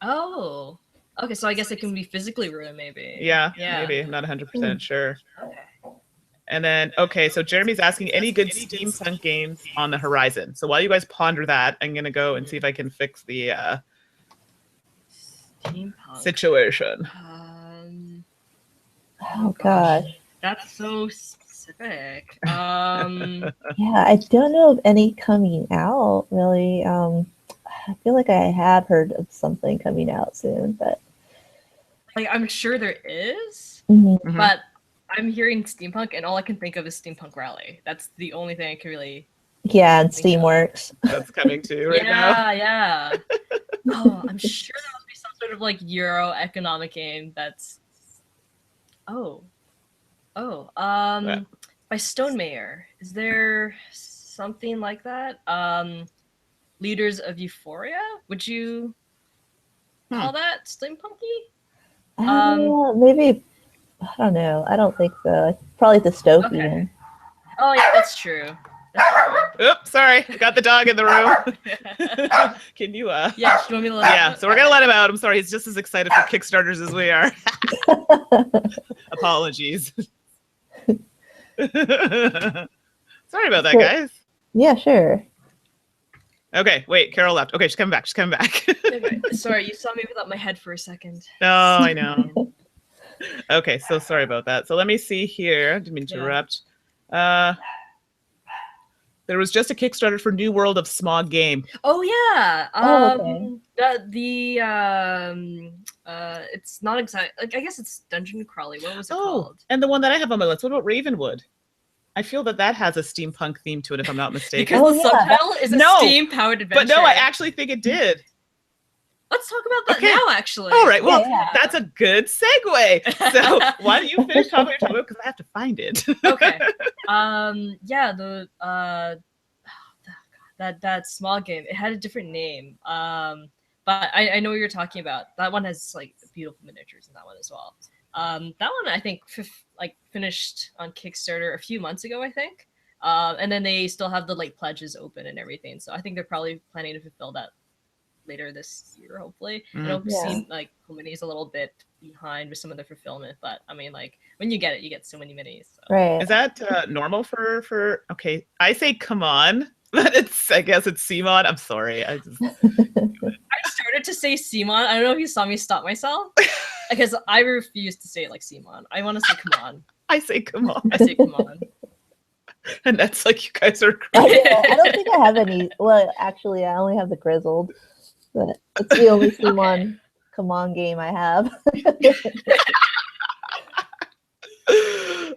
Speaker 3: Oh, okay. So I guess it can be physically ruined, maybe.
Speaker 1: Yeah. Maybe. I'm not 100% sure. Okay. And then, okay, so Jeremy's asking any good steampunk games on the horizon. So while you guys ponder that, I'm gonna go and see if I can fix the situation.
Speaker 2: Oh God.
Speaker 3: That's so specific.
Speaker 2: Yeah, I don't know of any coming out really. I feel like I have heard of something coming out soon, but
Speaker 3: like I'm sure there is,
Speaker 2: mm-hmm.
Speaker 3: but I'm hearing steampunk and all I can think of is Steampunk Rally. That's the only thing I can really.
Speaker 2: Yeah, and Steamworks.
Speaker 1: That's coming too right now.
Speaker 3: Yeah. Oh, I'm sure there must be some sort of like Euro economic game that's. By Stonemayer. Is there something like that? Leaders of Euphoria? Would you call that steampunky?
Speaker 2: Maybe. I don't know. I don't think so. Probably dystopian.
Speaker 3: Okay. Oh yeah, that's true.
Speaker 1: Oops, sorry. Got the dog in the room. Can you
Speaker 3: Yeah, you want me to let him out?
Speaker 1: So we're gonna let him out. I'm sorry, he's just as excited for Kickstarters as we are. Apologies. Sorry about that, guys.
Speaker 2: Yeah, sure.
Speaker 1: Okay, wait, Caryl left. Okay, she's coming back.
Speaker 3: Sorry, you saw me without my head for a second.
Speaker 1: No, I know. Okay, so sorry about that. So let me see here. I didn't mean to interrupt. There was just a Kickstarter for New World of Smog game.
Speaker 3: Oh yeah.
Speaker 2: Okay.
Speaker 3: It's not exact. Like I guess it's dungeon crawly. What was it called?
Speaker 1: And the one that I have on my list. What about Ravenwood? I feel that has a steampunk theme to it, if I'm not mistaken.
Speaker 3: Because the subtitle is a steam-powered adventure.
Speaker 1: But no, I actually think it did.
Speaker 3: Let's talk about that now, actually.
Speaker 1: All right. Well, that's a good segue. So why don't you finish talking about your topic because I have to find it.
Speaker 3: Okay. That small game. It had a different name. But I know what you're talking about. That one has like beautiful miniatures in that one as well. That one I think finished on Kickstarter a few months ago, I think. And then they still have the like pledges open and everything. So I think they're probably planning to fulfill that later this year, hopefully. I
Speaker 1: Mhm.
Speaker 3: know
Speaker 2: Yeah.
Speaker 3: seem like Mini is a little bit behind with some of the fulfillment, but I mean, like when you get it, you get so many minis. So.
Speaker 2: Right.
Speaker 1: Is that normal for? Okay, I say come on, but I guess it's Simon. I'm sorry.
Speaker 3: I started to say Simon. I don't know if you saw me stop myself because I refuse to say it like Simon. I want to say come on.
Speaker 1: I say come on.
Speaker 3: I say come on.
Speaker 1: And that's like, you guys are
Speaker 2: I
Speaker 1: crazy.
Speaker 2: don't think I have any. Well, actually, I only have the Grizzled, but it's the only Simon come on game I have.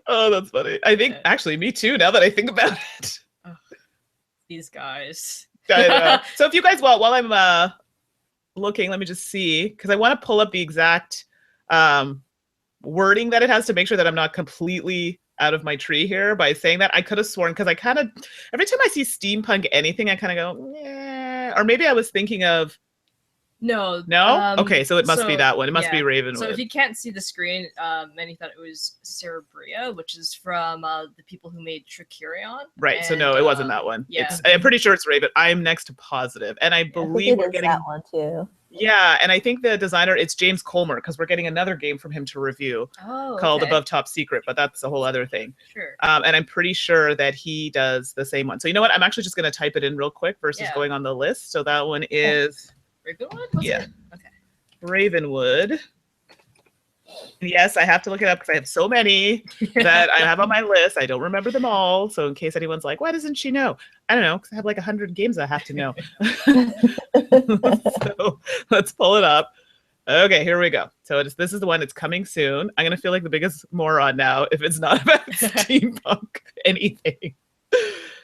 Speaker 1: Oh, that's funny. I think actually me too, now that I think about it.
Speaker 3: Oh, these guys.
Speaker 1: I know. So if you guys, while I'm looking, let me just see, because I want to pull up the exact wording that it has to make sure that I'm not completely out of my tree here by saying that. I could have sworn, because I kind of, every time I see steampunk anything, I kind of go, yeah. Or maybe I was thinking of,
Speaker 3: No.
Speaker 1: Okay, so it must be that one. It must be Ravenwood.
Speaker 3: So if you can't see the screen, many thought it was Cerebria, which is from the people who made Tricurion.
Speaker 1: Right.
Speaker 3: And,
Speaker 1: so no, it wasn't that one.
Speaker 3: Yeah.
Speaker 1: I'm pretty sure it's Raven. I'm next to positive, and I believe we're getting
Speaker 2: that one too.
Speaker 1: Yeah, and I think the designer, it's James Colmer, because we're getting another game from him to review called Above Top Secret, but that's a whole other thing.
Speaker 3: Sure.
Speaker 1: And I'm pretty sure that he does the same one. So you know what? I'm actually just going to type it in real quick versus going on the list. So that one is
Speaker 3: Ravenwood? What's it? Okay.
Speaker 1: Ravenwood. Yes, I have to look it up because I have so many that I have on my list. I don't remember them all. So in case anyone's like, why doesn't she know? I don't know, because I have like 100 games I have to know. So let's pull it up. Okay, here we go. So this is the one that's coming soon. I'm going to feel like the biggest moron now if it's not about steampunk anything.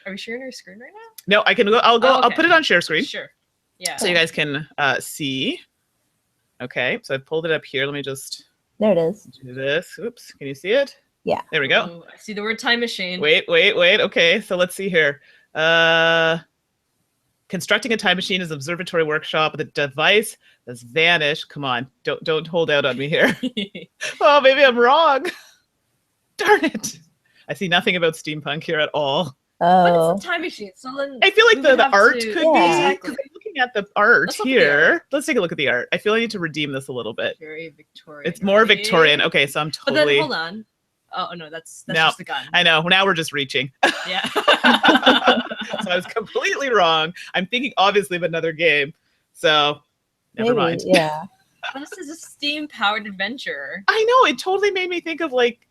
Speaker 3: Are we sharing our screen right now?
Speaker 1: No, I can go. I'll go. I'll put it on share screen.
Speaker 3: Sure. Yeah.
Speaker 1: So you guys can see. Okay, so I've pulled it up here. Let me just...
Speaker 2: There it is.
Speaker 1: Do this. Oops. Can you see it?
Speaker 2: Yeah.
Speaker 1: There we go.
Speaker 3: Ooh, I see the word time machine.
Speaker 1: Wait. Okay, so let's see here. Constructing a time machine is an observatory workshop with a device that's vanished. Come on, don't hold out on me here. Oh, maybe I'm wrong. Darn it. I see nothing about steampunk here at all.
Speaker 2: Oh.
Speaker 3: But it's a time machine, so then
Speaker 1: I feel like the art could be.
Speaker 3: Exactly.
Speaker 1: I'm looking at the art here. Let's take a look at the art. I feel I need to redeem this a little bit.
Speaker 3: Very Victorian.
Speaker 1: It's more Victorian. Okay, so I'm totally.
Speaker 3: But then hold on. Oh no, that's just the gun.
Speaker 1: I know. Now we're just reaching.
Speaker 3: Yeah.
Speaker 1: So I was completely wrong. I'm thinking obviously of another game. So never mind.
Speaker 2: Yeah.
Speaker 3: This is a steam-powered adventure.
Speaker 1: I know. It totally made me think of like.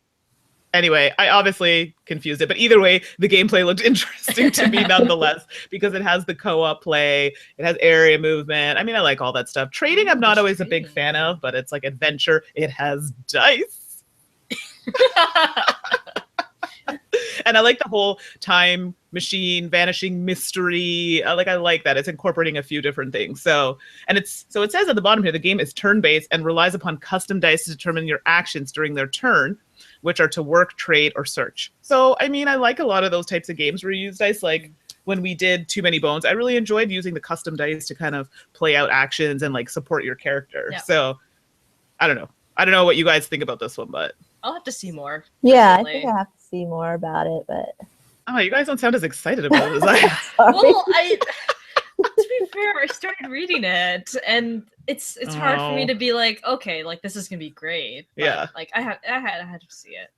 Speaker 1: Anyway, I obviously confused it, but either way, the gameplay looked interesting to me nonetheless because it has the co-op play, it has area movement. I mean, I like all that stuff. Trading, I'm not always a big fan of, but it's like adventure. It has dice. And I like the whole time machine vanishing mystery. I like that. It's incorporating a few different things. So it says at the bottom here, the game is turn-based and relies upon custom dice to determine your actions during their turn, which are to work, trade, or search. So, I mean, I like a lot of those types of games where you use dice. Like when we did Too Many Bones, I really enjoyed using the custom dice to kind of play out actions and like support your character. Yeah. So I don't know. I don't know what you guys think about this one, but
Speaker 3: I'll have to see more.
Speaker 2: Yeah, I think I have to see more about it, but
Speaker 1: oh, you guys don't sound as excited about it as I am.
Speaker 3: Well, to be fair, I started reading it, and it's hard for me to be like, okay, like this is gonna be great. But,
Speaker 1: yeah.
Speaker 3: Like I had to see it.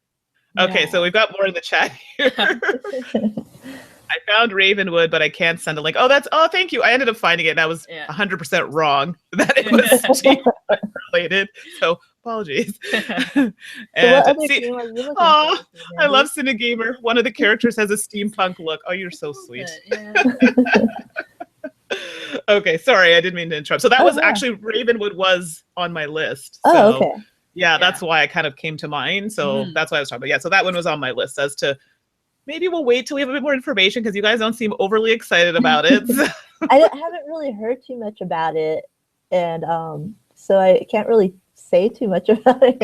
Speaker 1: Okay, so we've got more in the chat here. I found Ravenwood, but I can't send a link. Oh, thank you. I ended up finding it, and I was 100% wrong that it was Steam related. So apologies.
Speaker 2: So what other game are you looking for?
Speaker 1: I love Cinegamer. One of the characters has a steampunk look. Oh, you're so sweet. Okay, sorry, I didn't mean to interrupt. So that was actually Ravenwood was on my list. So,
Speaker 2: oh, okay.
Speaker 1: Yeah, that's why it kind of came to mind. So that's why I was talking about. Yeah, so that one was on my list as to maybe we'll wait till we have a bit more information because you guys don't seem overly excited about it.
Speaker 2: I haven't really heard too much about it, and so I can't really say too much about it.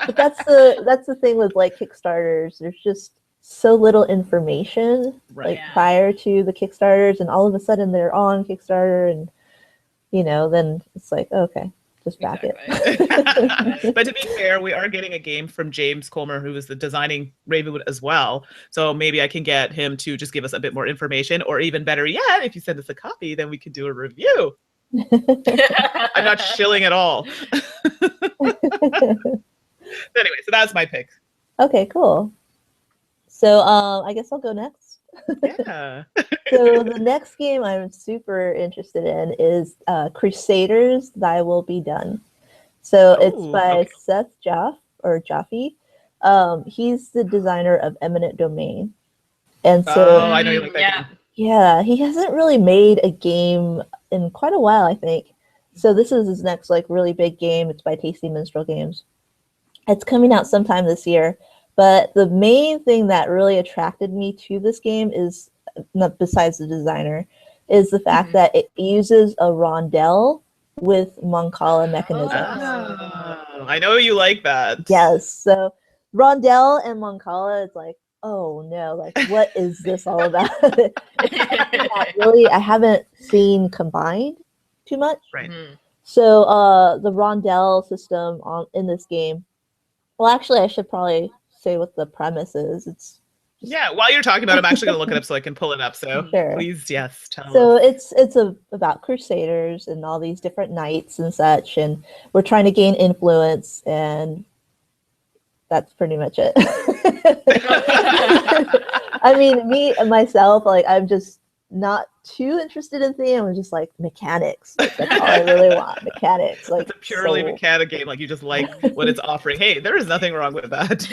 Speaker 2: but that's the thing with like Kickstarters. There's just so little information prior to the Kickstarters, and all of a sudden they're on Kickstarter, and then it's like, okay. just back it.
Speaker 1: But to be fair, we are getting a game from James Colmer, who is the designing Ravenwood as well. So maybe I can get him to just give us a bit more information, or even better yet, if you send us a copy, then we can do a review. I'm not shilling at all. Anyway, so that's my pick.
Speaker 2: Okay, cool. So I guess I'll go next.
Speaker 1: Yeah.
Speaker 2: So the next game I'm super interested in is Crusaders, Thy Will Be Done. So it's by Seth Jaffe. He's the designer of Eminent Domain. And so
Speaker 1: I know you like that game.
Speaker 2: Yeah, he hasn't really made a game in quite a while, I think. So this is his next like really big game. It's by Tasty Minstrel Games. It's coming out sometime this year. But the main thing that really attracted me to this game is, besides the designer, is the fact that it uses a rondelle with Mancala mechanisms.
Speaker 1: Oh, I know you like that.
Speaker 2: Yes. So rondelle and Mancala, it's like, oh no, like what is this all about? I haven't seen combined too much.
Speaker 1: Right.
Speaker 2: So the rondelle system in this game, well, actually, I should probably say what the premise is. It's
Speaker 1: yeah. While you're talking about it, I'm actually going to look it up so I can pull it up. So
Speaker 2: sure.
Speaker 1: Please, yes, tell us.
Speaker 2: So it's about Crusaders and all these different knights and such, and we're trying to gain influence, and that's pretty much it. I mean, me and myself, like I'm just not too interested in theme. I'm just like mechanics. Like, that's all I really want. Mechanics. Like
Speaker 1: it's a purely mechanic game. Like you just like what it's offering. Hey, there is nothing wrong with that.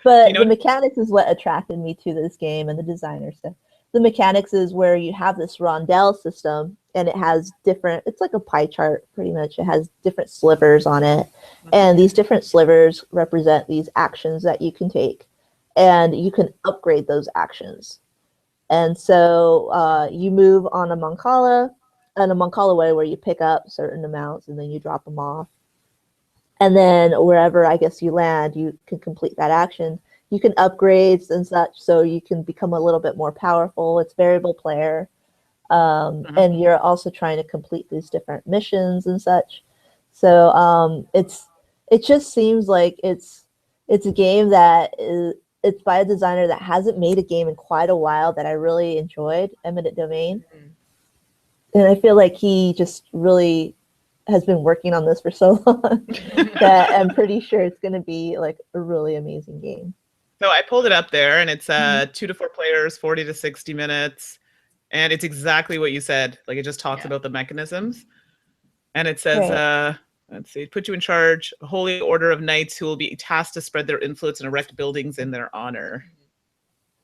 Speaker 2: But the mechanics is what attracted me to this game and the designer stuff. The mechanics is where you have this rondelle system and it has different, it's like a pie chart pretty much. It has different slivers on it. And these different slivers represent these actions that you can take. And you can upgrade those actions. And so you move on a Mancala, in a Mancala way where you pick up certain amounts and then you drop them off. And then wherever I guess you land, you can complete that action. You can upgrade and such, so you can become a little bit more powerful. It's variable player. And you're also trying to complete these different missions and such. So it just seems like it's a game that it's by a designer that hasn't made a game in quite a while that I really enjoyed, Eminent Domain. And I feel like he just really has been working on this for so long that I'm pretty sure it's going to be like a really amazing game.
Speaker 1: So I pulled it up there, and it's 2 to 4 players, 40 to 60 minutes. And it's exactly what you said. Like it just talks about the mechanisms. And it says, let's see, put you in charge, a holy order of knights who will be tasked to spread their influence and erect buildings in their honor.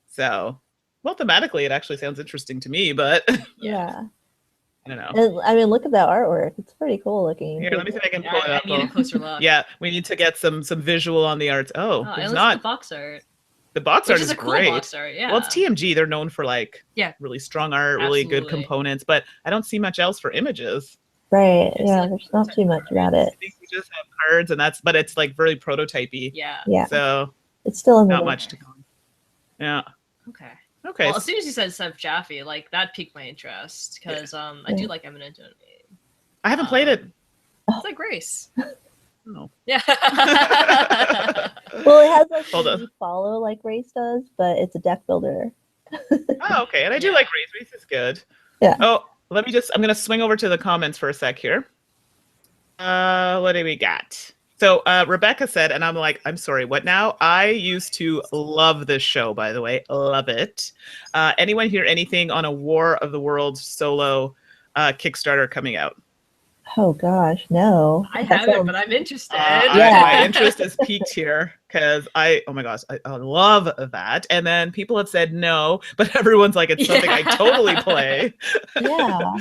Speaker 1: So, well, thematically, it actually sounds interesting to me, but
Speaker 2: yeah.
Speaker 1: I don't know.
Speaker 2: And, I mean, look at that artwork. It's pretty cool looking.
Speaker 1: Here, let me see if I can pull it up.
Speaker 3: I need a closer look.
Speaker 1: Yeah, we need to get some visual on the arts. Oh, there's not.
Speaker 3: The box art.
Speaker 1: The box art is great.
Speaker 3: Cool box art, yeah.
Speaker 1: Well, it's TMG. They're known for like really strong art, really good components, but I don't see much else for images.
Speaker 2: Right. Yeah, there's not too much about it.
Speaker 1: I think we just have cards, and but it's like very prototypey.
Speaker 2: Yeah.
Speaker 1: So
Speaker 2: it's still in
Speaker 1: not much to go on. Yeah.
Speaker 3: Okay.
Speaker 1: Okay.
Speaker 3: Well, as soon as you said Seth Jaffe, like that piqued my interest because I do like Eminent Domain.
Speaker 1: I haven't played it.
Speaker 3: It's like Grace.
Speaker 1: Oh.
Speaker 3: Yeah.
Speaker 2: Well, it has like follow like Race does, but it's a deck builder.
Speaker 1: Oh, okay. And I do like Race. Race is good.
Speaker 2: Yeah.
Speaker 1: Oh, I'm going to swing over to the comments for a sec here. What do we got? So Rebecca said, and I'm like, I'm sorry, what now? I used to love this show, by the way. Love it. Anyone hear anything on a War of the Worlds solo Kickstarter coming out?
Speaker 2: Oh gosh, no.
Speaker 3: I haven't, but I'm interested.
Speaker 1: My interest is peaked here because oh my gosh, I love that. And then people have said no, but everyone's like, it's something I totally play.
Speaker 2: Yeah.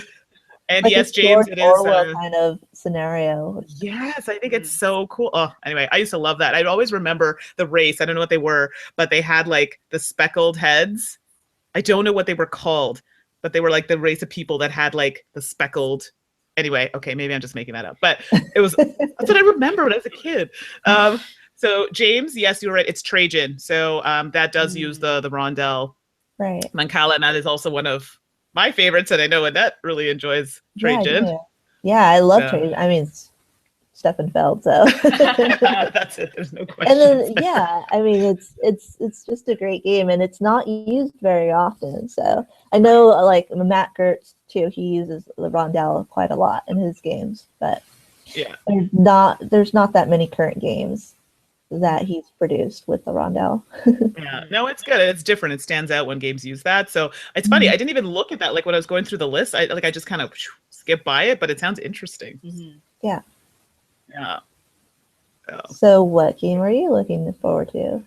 Speaker 1: And
Speaker 2: like
Speaker 1: yes, James, it is
Speaker 2: Orwell kind of scenario.
Speaker 1: Yes, I think it's so cool. Oh, anyway, I used to love that. I'd always remember the race. I don't know what they were, but they had like the speckled heads. I don't know what they were called, but they were like the race of people that had like the speckled. Anyway, okay, maybe I'm just making that up, but it was that's what I remember when I was a kid. So James, yes, you're right. It's Trajan. So that does use the rondelle,
Speaker 2: right?
Speaker 1: Mancala, and that is also one of my favorites, and I know Annette really enjoys Trajan.
Speaker 2: Yeah, I love
Speaker 1: So-
Speaker 2: trade. I mean, it's Stefan Feld, so.
Speaker 1: That's it. There's no question.
Speaker 2: And then yeah, I mean it's just a great game, and it's not used very often. So I know like Matt Gertz too, he uses the rondelle quite a lot in his games, but
Speaker 1: Yeah.
Speaker 2: there's not that many current games that he's produced with the rondelle.
Speaker 1: Yeah, no, it's good. It's different. It stands out when games use that. So it's funny. I didn't even look at that. Like when I was going through the list, I just kind of skipped by it, but it sounds interesting.
Speaker 2: Yeah.
Speaker 1: Yeah.
Speaker 2: So what game are you looking forward to?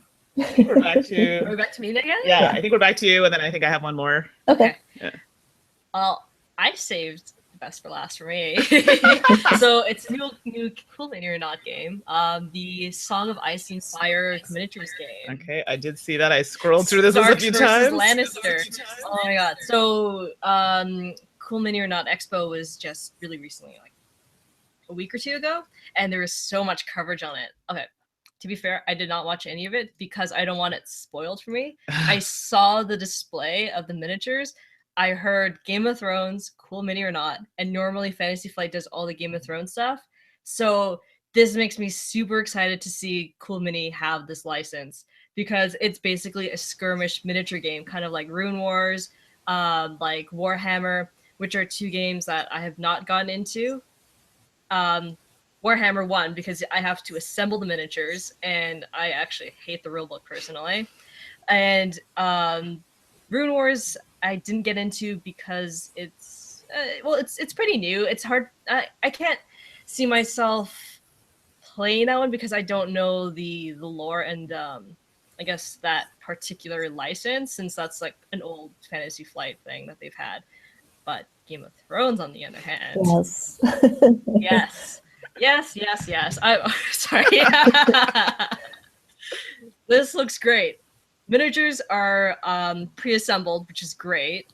Speaker 1: We're back to.
Speaker 3: We're back to me again?
Speaker 1: Yeah, I think we're back to you, and then I think I have one more.
Speaker 2: Okay.
Speaker 1: Yeah.
Speaker 3: Well, I saved the best for last for me. So it's a new Cool Mini or Not game. The Song of Ice and Fire miniatures game.
Speaker 1: Okay, I did see that. I scrolled through this a
Speaker 3: Starks
Speaker 1: few
Speaker 3: versus
Speaker 1: times.
Speaker 3: Lannister. Oh my god. So Cool Mini or Not Expo was just really recently, like a week or two ago, and there was so much coverage on it. Okay. To be fair, I did not watch any of it because I don't want it spoiled for me. I saw the display of the miniatures. I heard Game of Thrones, Cool Mini or Not, and normally Fantasy Flight does all the Game of Thrones stuff. So this makes me super excited to see Cool Mini have this license because it's basically a skirmish miniature game, kind of like Rune Wars, like Warhammer, which are two games that I have not gotten into. Warhammer 1 because I have to assemble the miniatures, and I actually hate the rulebook personally. And Rune Wars I didn't get into because it's it's pretty new. It's hard. I can't see myself playing that one because I don't know the lore and I guess that particular license, since that's like an old Fantasy Flight thing that they've had. But Game of Thrones, on the other hand, yes. I'm sorry. This looks great. Miniatures are pre-assembled, which is great.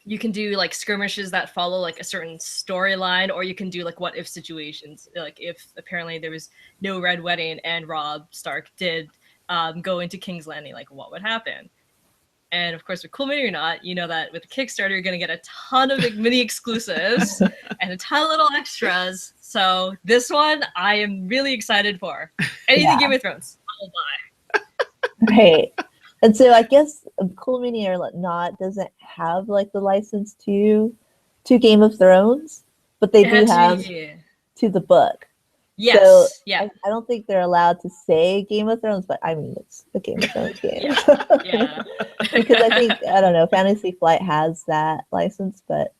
Speaker 3: You can do like skirmishes that follow like a certain storyline, or you can do like what if situations. Like if apparently there was no Red Wedding and Robb Stark did go into King's Landing, like what would happen? And of course, with Cool Mini or Not, you know that with Kickstarter, you're going to get a ton of mini exclusives and a ton of little extras. So this one, I am really excited for. Anything Game of Thrones, I'll buy.
Speaker 2: Right. And so I guess Cool Mini or Not doesn't have like the license to Game of Thrones, but they do have to the book.
Speaker 3: Yes.
Speaker 2: So
Speaker 3: yeah.
Speaker 2: I don't think they're allowed to say Game of Thrones, but I mean it's a Game of Thrones game.
Speaker 3: Yeah.
Speaker 2: Because I think I don't know, Fantasy Flight has that license, but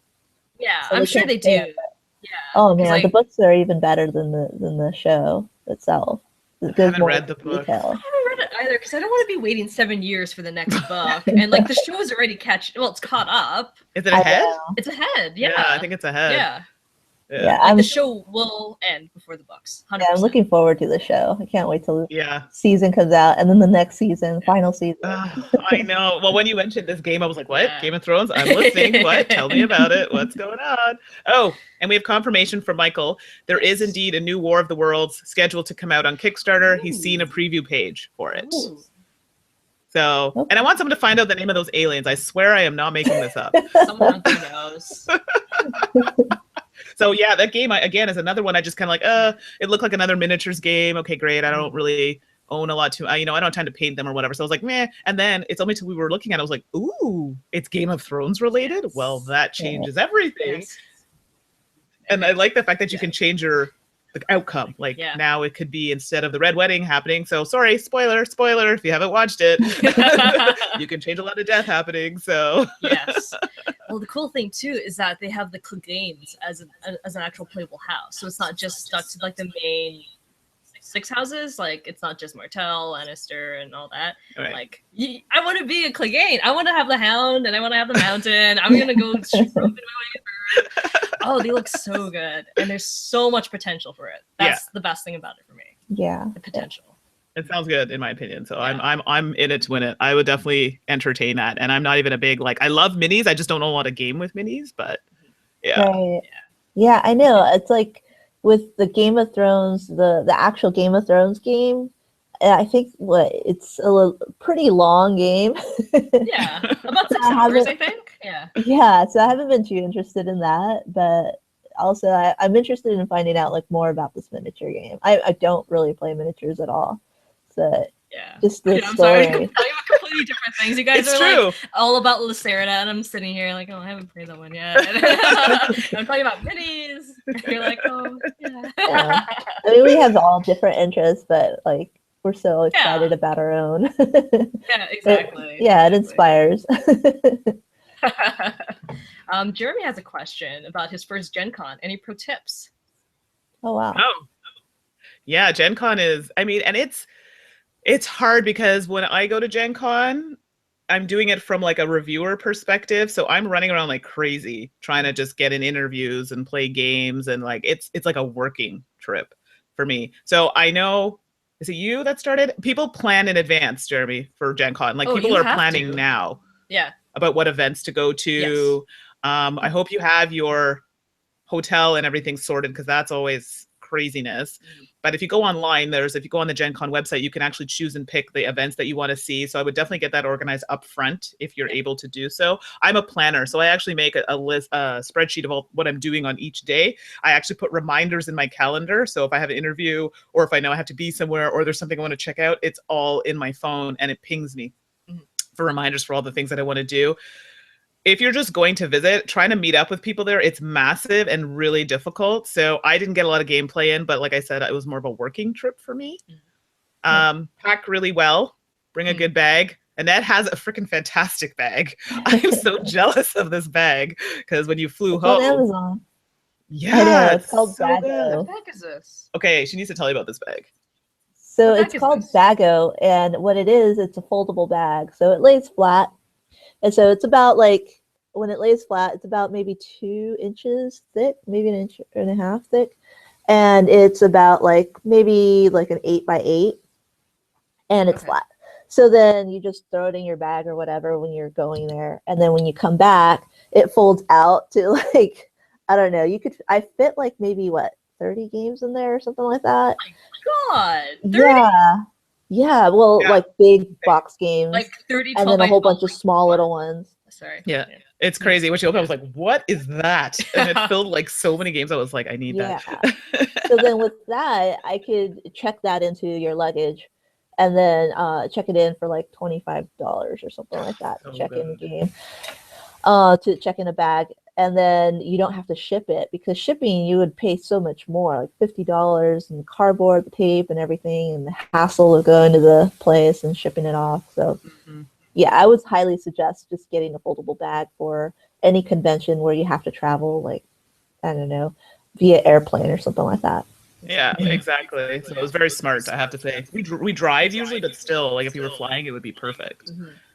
Speaker 3: yeah,
Speaker 2: so
Speaker 3: I'm sure they do. Yeah.
Speaker 2: Oh man,
Speaker 3: like,
Speaker 2: the books are even better than the show itself.
Speaker 1: I haven't read the book.
Speaker 3: I haven't read it either because I don't want to be waiting 7 years for the next book. And like the show is already it's caught up.
Speaker 1: Is it ahead?
Speaker 3: It's ahead. Yeah.
Speaker 1: I think it's ahead.
Speaker 3: Yeah.
Speaker 2: Yeah,
Speaker 3: like the show will end before the books. 100%.
Speaker 2: Yeah, I'm looking forward to the show. I can't wait till
Speaker 1: the
Speaker 2: season comes out, and then the next season, final season.
Speaker 1: I know. Well, when you mentioned this game, I was like, "What? Game of Thrones? I'm listening. What? Tell me about it. What's going on?" Oh, and we have confirmation from Michael. There is indeed a new War of the Worlds scheduled to come out on Kickstarter. He's seen a preview page for it.
Speaker 3: Ooh.
Speaker 1: So, and I want someone to find out the name of those aliens. I swear I am not making this up.
Speaker 3: Someone who knows.
Speaker 1: So yeah, that game again is another one. I just kind of like, it looked like another miniatures game. Okay, great. I don't really own a lot I don't have time to paint them or whatever. So I was like, meh. And then it's only till we were looking at it, I was like, ooh, it's Game of Thrones related.
Speaker 3: Yes.
Speaker 1: Well, that changes everything.
Speaker 3: Yes.
Speaker 1: And I like the fact that you can change the outcome. Like now it could be instead of the Red Wedding happening. So sorry, spoiler, if you haven't watched it, you can change a lot of death happening. So
Speaker 3: yes. Well, the cool thing too is that they have the Cleganes as an actual playable house. So it's not just stuck to like the main 6 houses. Like it's not just Martell, Lannister, and all that. Right. Like I want to be a Clegane. I want to have the Hound, and I want to have the Mountain. I'm gonna go roping my way through. Oh, they look so good, and there's so much potential for it. That's the best thing about it for me.
Speaker 2: Yeah,
Speaker 3: the potential.
Speaker 1: It sounds good in my opinion. So I'm in it to win it. I would definitely entertain that. And I'm not even a big I love minis. I just don't know a lot of game with minis, but
Speaker 2: Right. Yeah, I know. It's like with the Game of Thrones, the actual Game of Thrones game, I think it's a pretty long game.
Speaker 3: Yeah, about 6 hours, I think. Yeah.
Speaker 2: Yeah, so I haven't been too interested in that, but also I'm interested in finding out like more about this miniature game. I don't really play miniatures at all, so
Speaker 3: Yeah.
Speaker 2: just the
Speaker 3: I'm
Speaker 2: story.
Speaker 3: sorry. Talking about completely different things. You guys are like all about Lucerna, and I'm sitting here like, oh, I haven't played that one yet. I'm talking about minis. And you're like, oh, yeah.
Speaker 2: I mean, we have all different interests, but like we're so excited about our own.
Speaker 3: Yeah, exactly.
Speaker 2: It inspires.
Speaker 3: Jeremy has a question about his first Gen Con. Any pro tips?
Speaker 2: Oh wow.
Speaker 1: Oh, yeah, Gen Con is, I mean, and it's hard because when I go to Gen Con, I'm doing it from like a reviewer perspective. So I'm running around like crazy trying to just get in interviews and play games, and like it's like a working trip for me. So I know, is it you that started? People plan in advance, Jeremy, for Gen Con. Like people are planning now.
Speaker 3: Yeah.
Speaker 1: About what events to go to.
Speaker 3: Yes.
Speaker 1: I hope you have your hotel and everything sorted, because that's always craziness. But if you go online, if you go on the Gen Con website, you can actually choose and pick the events that you want to see. So I would definitely get that organized up front if you're able to do so. I'm a planner, so I actually make a list, a spreadsheet of all what I'm doing on each day. I actually put reminders in my calendar. So if I have an interview, or if I know I have to be somewhere, or there's something I want to check out, it's all in my phone and it pings me for reminders for all the things that I want to do. If you're just going to visit, trying to meet up with people there, it's massive and really difficult. So I didn't get a lot of gameplay in, but like I said, it was more of a working trip for me. Pack really well, bring a good bag. Annette has a freaking fantastic bag. I'm so jealous of this bag, because when you flew home.
Speaker 2: On Amazon.
Speaker 1: Yeah,
Speaker 2: I know, it's called
Speaker 1: so
Speaker 2: Bago.
Speaker 3: What bag is this?
Speaker 1: Okay, she needs to tell you about this bag.
Speaker 2: So it's called Bago, and what it is, it's a foldable bag. So it lays flat. And so it's about like, when it lays flat, it's about maybe 2 inches thick, maybe 1.5 inches thick. And it's about like, maybe like an 8x8, and it's flat. So then you just throw it in your bag or whatever when you're going there. And then when you come back, it folds out to like, I don't know, I fit like maybe 30 games in there or something like that.
Speaker 3: Oh my God.
Speaker 2: 30? Yeah, well, like big box games.
Speaker 3: Like 30,
Speaker 2: and then a whole bunch of small little ones.
Speaker 3: Sorry.
Speaker 1: Yeah. It's crazy. When she opened, I was like, what is that? And it filled like so many games. I was like, I need that.
Speaker 2: So then with that, I could check that into your luggage and then check it in for like $25 or something like that to check in the game, to check in a bag. And then you don't have to ship it, because shipping, you would pay so much more, like $50, and cardboard, the tape and everything, and the hassle of going to the place and shipping it off. So yeah, I would highly suggest just getting a foldable bag for any convention where you have to travel, like, I don't know, via airplane or something like that.
Speaker 1: Yeah, exactly. So it was very smart, I have to say. We drive usually, but still, like if you were flying, it would be perfect.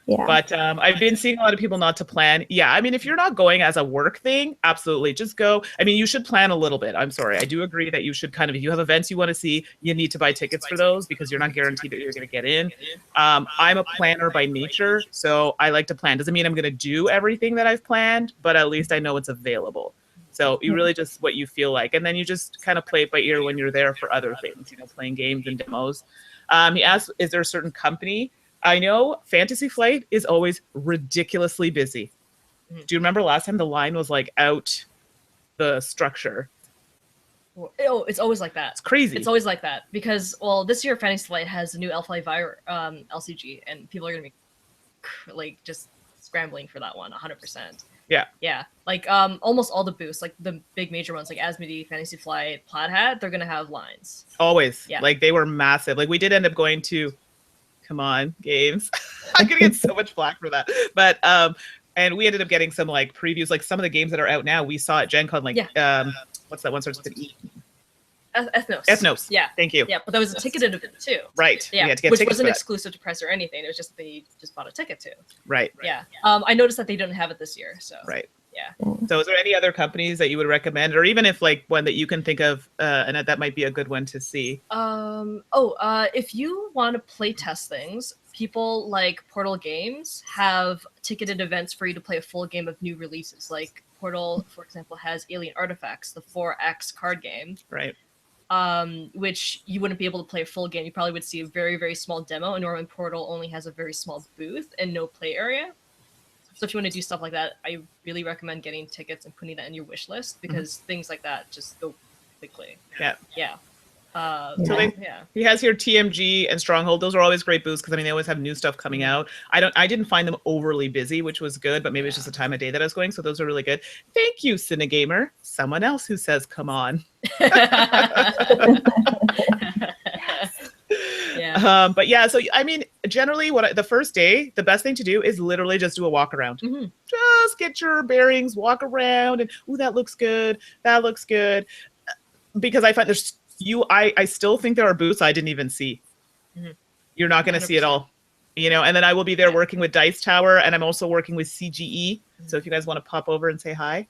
Speaker 2: Yeah.
Speaker 1: But I've been seeing a lot of people not to plan. Yeah, I mean, if you're not going as a work thing, absolutely, just go. I mean, you should plan a little bit. I'm sorry. I do agree that you should kind of, if you have events you want to see, you need to buy tickets for those, because you're not guaranteed that you're going to get in. I'm a planner by nature, so I like to plan. Doesn't mean I'm going to do everything that I've planned, but at least I know it's available. So you really just what you feel like. And then you just kind of play it by ear when you're there for other things, playing games and demos. He asked, is there a certain company? I know Fantasy Flight is always ridiculously busy. Do you remember last time the line was like out the structure?
Speaker 3: Oh, it's always like that.
Speaker 1: It's crazy.
Speaker 3: It's always like that because, well, this year Fantasy Flight has a new Elflight LCG, and people are going to be like just scrambling for that one 100%. Yeah, like almost all the booths, like the big major ones like Asmodee, Fantasy Flight, Plaid Hat, they're going to have lines.
Speaker 1: Always. Yeah. Like they were massive. Like we did end up going to, come on, games. I'm going to get so much flack for that. But and we ended up getting some like previews, like some of the games that are out now we saw at Gen Con, like what's that one starts with an E? Ethnos. Yeah. Thank you.
Speaker 3: Yeah, but that was a ticketed event too.
Speaker 1: Right.
Speaker 3: Yeah.
Speaker 1: To get
Speaker 3: which wasn't exclusive to press or anything. It was just they just bought a ticket to.
Speaker 1: Right.
Speaker 3: Yeah. I noticed that they don't have it this year. So.
Speaker 1: Right.
Speaker 3: Yeah.
Speaker 1: So is there any other companies that you would recommend, or even if like one that you can think of, and that might be a good one to see?
Speaker 3: If you want to play test things, people like Portal Games have ticketed events for you to play a full game of new releases. Like Portal, for example, has Alien Artifacts, the 4X card game.
Speaker 1: Right.
Speaker 3: Which you wouldn't be able to play a full game. You probably would see a very, very small demo, and normally Portal only has a very small booth and no play area. So if you want to do stuff like that, I really recommend getting tickets and putting that in your wish list, because things like that just go quickly.
Speaker 1: Yeah.
Speaker 3: So
Speaker 1: he has here TMG and Stronghold. Those are always great booths because I mean they always have new stuff coming out. I didn't find them overly busy, which was good, but maybe it's just the time of day that I was going. So those are really good. Thank you, Cinegamer. Someone else who says, "Come on."
Speaker 3: Yeah.
Speaker 1: But yeah, so I mean, generally, the first day, the best thing to do is literally just do a walk around. Just get your bearings, walk around, and ooh, that looks good. That looks good. Because I find I still think there are booths I didn't even see. You're not going to see it all, you know. And then I will be there working with Dice Tower, and I'm also working with CGE. So if you guys want to pop over and say hi,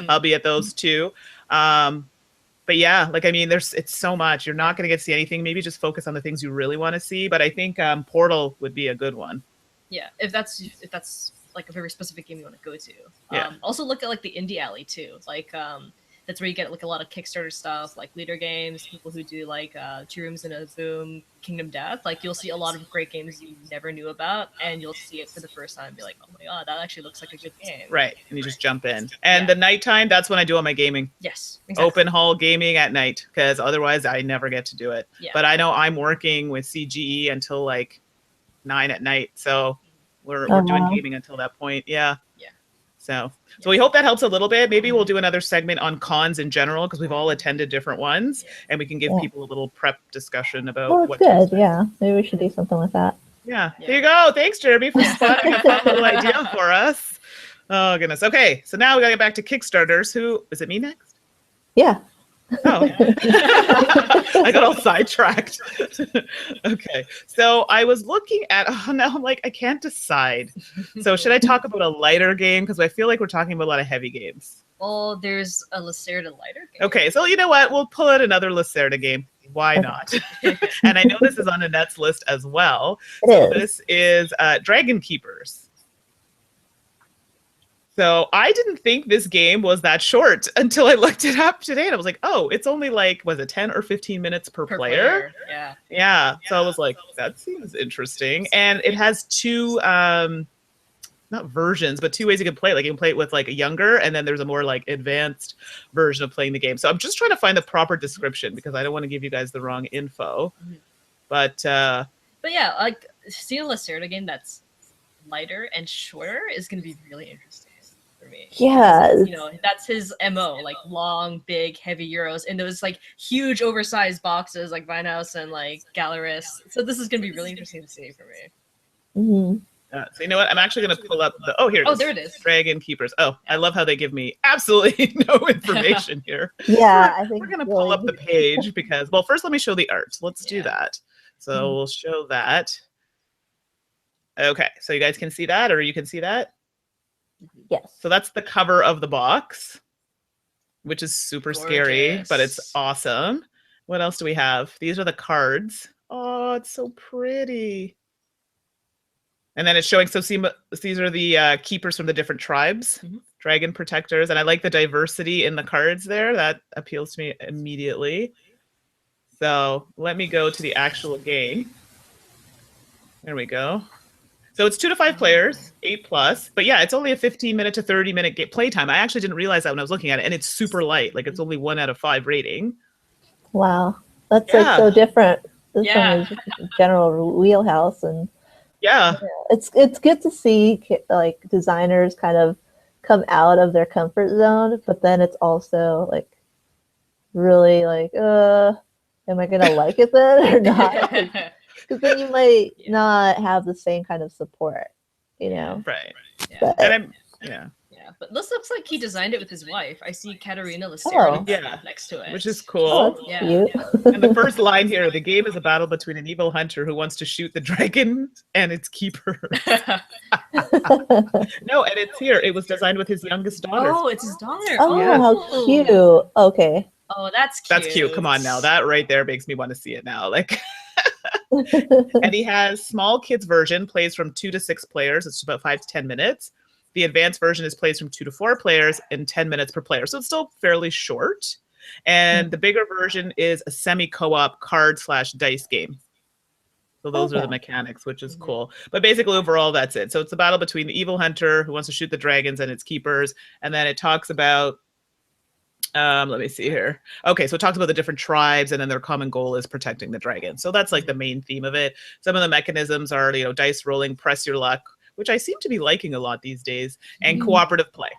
Speaker 1: I'll be at those too. But yeah, like, I mean, it's so much. You're not going to get to see anything. Maybe just focus on the things you really want to see. But I think Portal would be a good one.
Speaker 3: Yeah, if that's like a very specific game you want to go to. Also look at like the Indie Alley too. Like that's where you get like a lot of Kickstarter stuff, like leader games, people who do like Two Rooms in a Boom, Kingdom Death. Like you'll see a lot of great games you never knew about, and you'll see it for the first time and be like, oh my god, that actually looks like a good game.
Speaker 1: Right, and you just jump in. And the nighttime, that's when I do all my gaming.
Speaker 3: Yes, exactly.
Speaker 1: Open hall gaming at night, because otherwise I never get to do it. But I know I'm working with CGE until like 9 at night, so we're doing gaming until that point. Yeah. So we hope that helps a little bit. Maybe we'll do another segment on cons in general, because we've all attended different ones, and we can give people a little prep discussion about what.
Speaker 2: Good. Yeah, maybe we should do something with that.
Speaker 1: Yeah. There you go. Thanks, Jeremy, for spotting a fun little idea for us. Oh goodness. Okay, so now we gotta get back to Kickstarters. Who is it? Me next?
Speaker 2: Yeah.
Speaker 1: Oh, I got all sidetracked. Okay, so I was looking at, now I'm like, I can't decide. So should I talk about a lighter game? Because I feel like we're talking about a lot of heavy games.
Speaker 3: Well, there's a Lacerda lighter game.
Speaker 1: Okay, so you know what? We'll pull out another Lacerda game. Why not? And I know this is on Annette's list as well. This is Dragon Keepers. So I didn't think this game was that short until I looked it up today, and I was like, oh, it's only like, was it 10 or 15 minutes per player? Yeah. So I was like, that seems interesting. And it has two, not versions, but two ways you can play it. Like you can play it with like a younger, and then there's a more like advanced version of playing the game. So I'm just trying to find the proper description, because I don't want to give you guys the wrong info. But yeah, like seeing a Lacerda game that's lighter and shorter is going to be really interesting. Me.
Speaker 2: Yeah,
Speaker 3: you know, that's his MO, like long, big, heavy Euros in those like huge oversized boxes like Vinehouse and like Galeris. So this is gonna be really interesting to see for me.
Speaker 1: So you know what? I'm actually gonna pull up the there it is. Dragon Keepers. Oh, I love how they give me absolutely no information here.
Speaker 2: Yeah, I think
Speaker 1: we're gonna pull up the page because, well, first let me show the art. Let's do that. So we'll show that. Okay, so you guys can see that, or you can see that?
Speaker 2: Yes.
Speaker 1: So that's the cover of the box, which is super scary, but it's awesome. What else do we have? These are the cards. Oh, it's so pretty. And then it's showing, so see, these are the keepers from the different tribes, dragon protectors. And I like the diversity in the cards there. That appeals to me immediately. So let me go to the actual game. There we go. So it's 2 to 5 players, 8+. But yeah, it's only a 15-minute to 30-minute playtime. I actually didn't realize that when I was looking at it. And it's super light. Like it's only 1 out of 5 rating.
Speaker 2: Wow. That's like so different. This one is general wheelhouse. And it's good to see like designers kind of come out of their comfort zone. But then it's also like really like, am I going to like it then or not? Because then you might not have the same kind of support, you know?
Speaker 1: Right.
Speaker 2: But,
Speaker 1: and
Speaker 3: but this looks like he designed it with his wife. I see Katarina Lacerda next to it.
Speaker 1: Which is cool.
Speaker 2: Oh, cute.
Speaker 1: And the first line here, the game is a battle between an evil hunter who wants to shoot the dragon and its keeper. No, and it's here. It was designed with his youngest daughter.
Speaker 3: Oh, it's his daughter.
Speaker 2: Oh, how cute. Okay.
Speaker 3: Oh, that's cute.
Speaker 1: That's cute. Come on now. That right there makes me want to see it now. Like, and he has small kids version, plays from 2 to 6 players. It's about 5 to 10 minutes. The advanced version is plays from 2 to 4 players and 10 minutes per player. So it's still fairly short. And the bigger version is a semi-co-op card/dice game. So those are the mechanics, which is cool. But basically, overall, that's it. So it's a battle between the evil hunter who wants to shoot the dragons and its keepers. And then it talks about, let me see here. Okay, so it talks about the different tribes, and then their common goal is protecting the dragon. So that's like the main theme of it. Some of the mechanisms are, you know, dice rolling, press your luck, which I seem to be liking a lot these days, and cooperative play.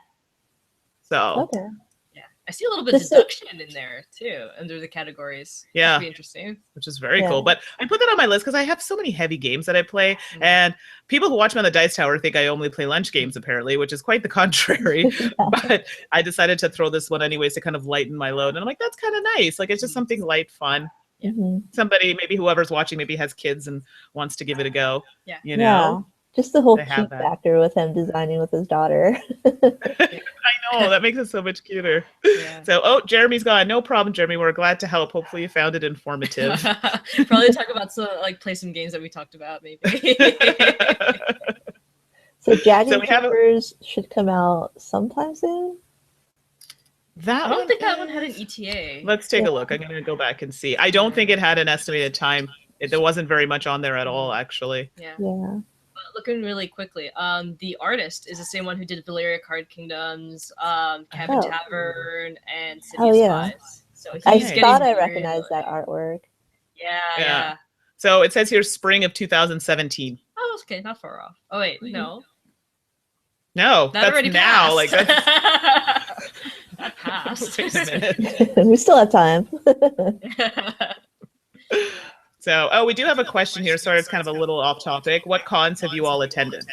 Speaker 1: So
Speaker 3: I see a little bit of deduction in there too, under the categories.
Speaker 1: Yeah.
Speaker 3: That'd be interesting.
Speaker 1: Which is very cool. But I put that on my list because I have so many heavy games that I play. And people who watch me on the Dice Tower think I only play lunch games, apparently, which is quite the contrary. But I decided to throw this one anyways to kind of lighten my load. And I'm like, that's kind of nice. Like, it's just something light, fun. Somebody, maybe whoever's watching, maybe has kids and wants to give it a go.
Speaker 3: Yeah.
Speaker 1: You know?
Speaker 2: Just the whole cute factor with him designing with his daughter.
Speaker 1: I know, that makes it so much cuter. So, Jeremy's gone. No problem, Jeremy. We're glad to help. Hopefully you found it informative.
Speaker 3: Probably talk about play some games that we talked about, maybe.
Speaker 2: So Dragon Keepers should come out sometime soon.
Speaker 3: I don't think that one had an ETA.
Speaker 1: Let's take a look. I'm going to go back and see. I don't think it had an estimated time. There wasn't very much on there at all, actually.
Speaker 3: Yeah. Looking really quickly, the artist is the same one who did Valeria Card Kingdoms, Cabin Tavern, and City of Spies. So
Speaker 2: I thought I recognized that artwork.
Speaker 3: Yeah.
Speaker 1: So it says here spring of 2017.
Speaker 3: Oh, okay, not far off. Oh wait, no.
Speaker 1: No,
Speaker 3: that already
Speaker 1: now.
Speaker 3: Passed.
Speaker 1: Like that's
Speaker 3: that passed.
Speaker 1: Wait a minute.
Speaker 2: We still have time.
Speaker 1: So, we do have a question here. Sorry, it's kind of a little off topic. What cons have you all attended?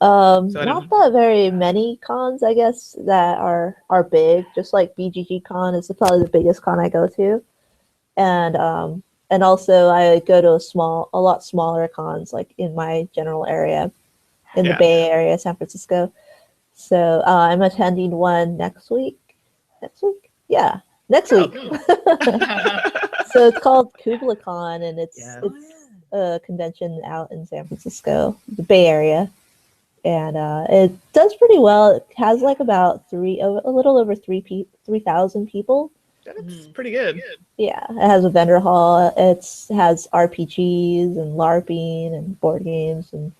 Speaker 2: Not that very many cons, I guess, that are big. Just like BGG Con is probably the biggest con I go to, and also I go to a lot smaller cons, like in my general area, in the Bay Area, San Francisco. So I'm attending one next week. Next week. So it's called KublaCon, and it's a convention out in San Francisco, the Bay Area, and it does pretty well. It has like about a little over 3,000 people.
Speaker 1: That's pretty good.
Speaker 2: Yeah, it has a vendor hall. It has RPGs and LARPing and board games and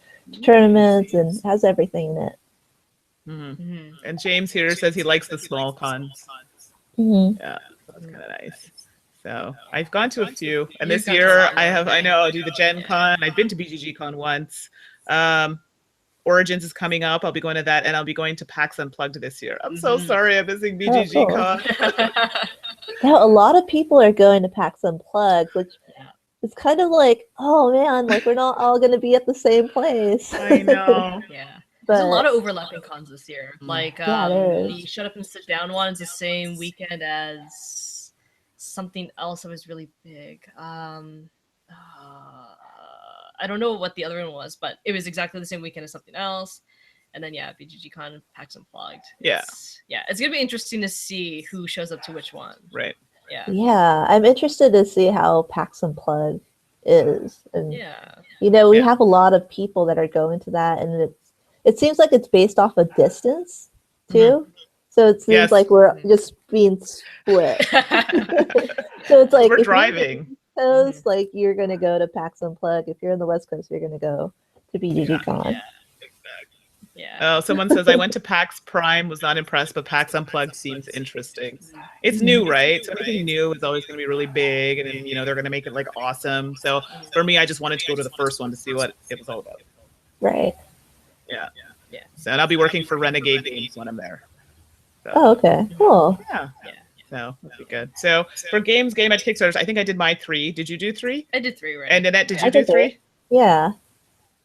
Speaker 2: tournaments, and has everything in it.
Speaker 1: And James here says he likes the small cons. Yeah, that's kind of nice. So I've gone to a few, and this year I do the Gen Con. I've been to BGG Con once. Origins is coming up. I'll be going to that, and I'll be going to PAX Unplugged this year. I'm so sorry I'm missing BGG Con.
Speaker 2: Now, a lot of people are going to PAX Unplugged, which is kind of like, oh man, like we're not all going to be at the same place.
Speaker 1: I know.
Speaker 3: There's a lot of overlapping cons this year. Like the Shut Up and Sit Down one is the same weekend as something else that was really big. I don't know what the other one was, but it was exactly the same weekend as something else. And then BGG Con, PAX Unplugged. It's gonna be interesting to see who shows up to which one.
Speaker 1: Right.
Speaker 2: Yeah, I'm interested to see how PAX Unplugged is. And we have a lot of people that are going to that, and it seems like it's based off a distance too. So it seems like we're just being split. So it's like
Speaker 1: we're driving.
Speaker 2: Coast, like you're gonna go to PAX Unplugged. If you're in the West Coast, you're gonna go to BGG Con.
Speaker 1: Oh, someone says I went to PAX Prime, was not impressed, but PAX Unplugged seems interesting. It's new, right? So anything new is always going to be really big, and then, they're going to make it like awesome. So for me, I just wanted to go to the first one to see what it was all about.
Speaker 2: Right.
Speaker 1: Yeah. So, and I'll be working for Renegade Games when I'm there. So,
Speaker 2: okay, cool.
Speaker 1: Yeah. So that'd be good. So for Game at Kickstarters, I think I did my 3. Did you do 3?
Speaker 3: I did 3, right?
Speaker 1: And Annette, did you do 3?
Speaker 2: Yeah.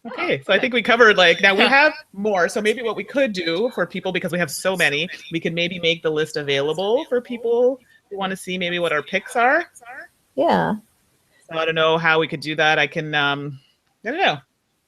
Speaker 1: Okay, so I think we covered now we have more. So maybe what we could do for people, because we have so many, we can maybe make the list available for people who want to see maybe what our picks are.
Speaker 2: Yeah.
Speaker 1: So I don't know how we could do that. I can, I don't know.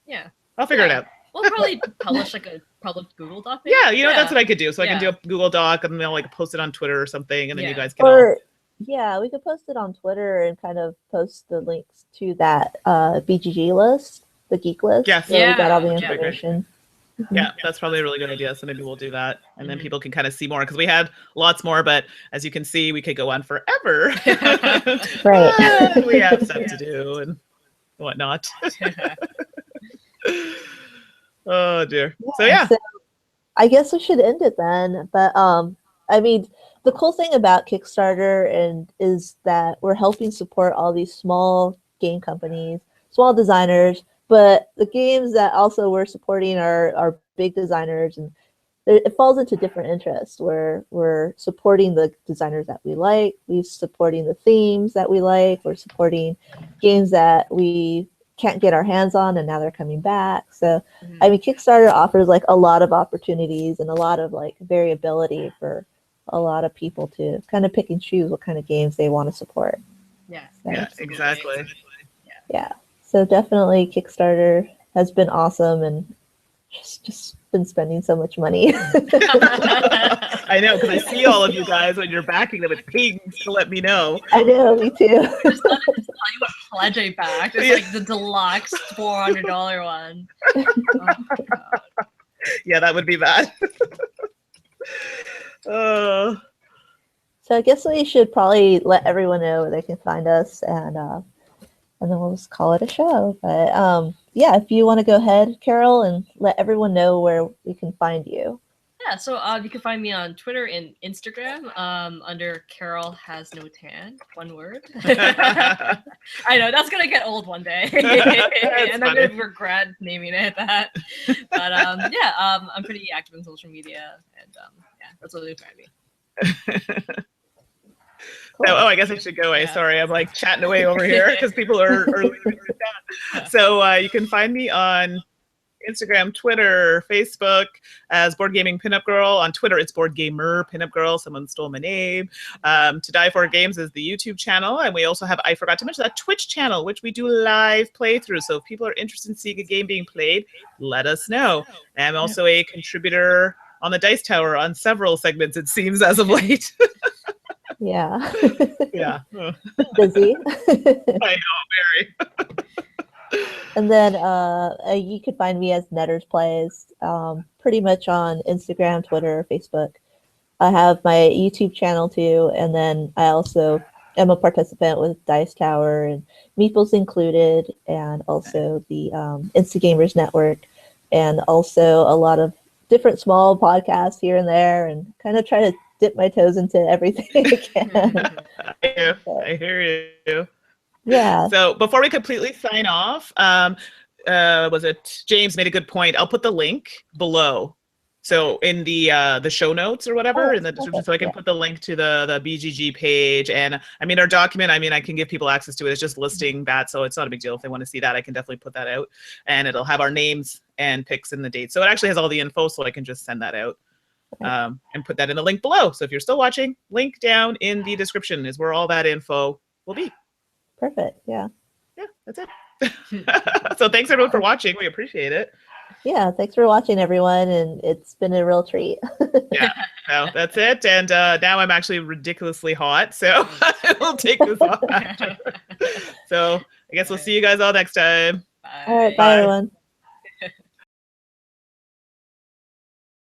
Speaker 3: Yeah.
Speaker 1: I'll figure it out.
Speaker 3: We'll probably publish like a public Google Doc. Maybe?
Speaker 1: Yeah, that's what I could do. So I can do a Google Doc and then post it on Twitter or something, and then you guys can all...
Speaker 2: Yeah, we could post it on Twitter and kind of post the links to that BGG list, the geek list.
Speaker 1: Yes.
Speaker 2: So we got all the information.
Speaker 1: Yeah, that's probably a really good idea. So maybe we'll do that. And then people can kind of see more because we had lots more, but as you can see, we could go on forever.
Speaker 2: Right.
Speaker 1: We have stuff to do and whatnot. Oh dear. So yeah.
Speaker 2: So I guess we should end it then. But I mean, the cool thing about Kickstarter is that we're helping support all these small game companies, small designers, but the games that also we're supporting are big designers, and it falls into different interests where we're supporting the designers that we like, we're supporting the themes that we like, we're supporting games that we can't get our hands on and now they're coming back. So I mean, Kickstarter offers like a lot of opportunities and a lot of like variability for a lot of people to kind of pick and choose what kind of games they want to support.
Speaker 3: Yeah,
Speaker 2: so,
Speaker 1: yeah, exactly.
Speaker 2: Yeah, so definitely Kickstarter has been awesome and just been spending so much money.
Speaker 1: I know, because I see all of you guys when you're backing them, it pings to let me know.
Speaker 2: I know, me too.
Speaker 3: Just tell you what pledge I backed. It's like the deluxe $400 one. Oh my God.
Speaker 1: Yeah, that would be bad.
Speaker 2: So I guess we should probably let everyone know where they can find us, and then we'll just call it a show. But yeah, if you want to go ahead, Caryl, and let everyone know where we can find you.
Speaker 3: Yeah, so you can find me on Twitter and Instagram under Caryl Has No Tan, one word. I know, that's going to get old one day. And I'm going to regret naming it that. But yeah, I'm pretty active in social media, and yeah, that's what they find me.
Speaker 1: Cool. Oh, I guess I should go away. Yeah. Sorry, I'm like chatting away over here because people are leaving the chat. So you can find me on Instagram, Twitter, Facebook as Board Gaming Pinup Girl. On Twitter, it's Board Gamer Pinup Girl. Someone stole my name. To Die For Games is the YouTube channel. And we also have, I forgot to mention, that Twitch channel, which we do live playthroughs. So if people are interested in seeing a game being played, let us know. I'm also a contributor on the Dice Tower on several segments, it seems, as of late.
Speaker 2: Yeah.
Speaker 1: Yeah.
Speaker 2: Busy.
Speaker 1: I know, very.
Speaker 2: And then you can find me as Nettersplays, pretty much on Instagram, Twitter, Facebook. I have my YouTube channel too, and then I also am a participant with Dice Tower and Meeples Included, and also the Insta Gamers Network, and also a lot of different small podcasts here and there, and kind of try to dip my toes into everything I can.
Speaker 1: I hear you.
Speaker 2: Yeah.
Speaker 1: So before we completely sign off, was it James made a good point? I'll put the link below. So in the show notes or whatever, in the description, so I can put the link to the BGG page. And I mean, our document, I mean, I can give people access to it. It's just listing that, so it's not a big deal. If they want to see that, I can definitely put that out. And it'll have our names and picks and the dates. So it actually has all the info, so I can just send that out. And put that in the link below. So if you're still watching, link down in the description is where all that info will be.
Speaker 2: Perfect. Yeah.
Speaker 1: Yeah, that's it. So thanks everyone for watching. We appreciate it.
Speaker 2: Yeah, thanks for watching, everyone, and it's been a real treat.
Speaker 1: Yeah, no, that's it. And now I'm actually ridiculously hot, so I will take this off after. So I guess we'll see you guys all next time.
Speaker 2: All right, bye everyone.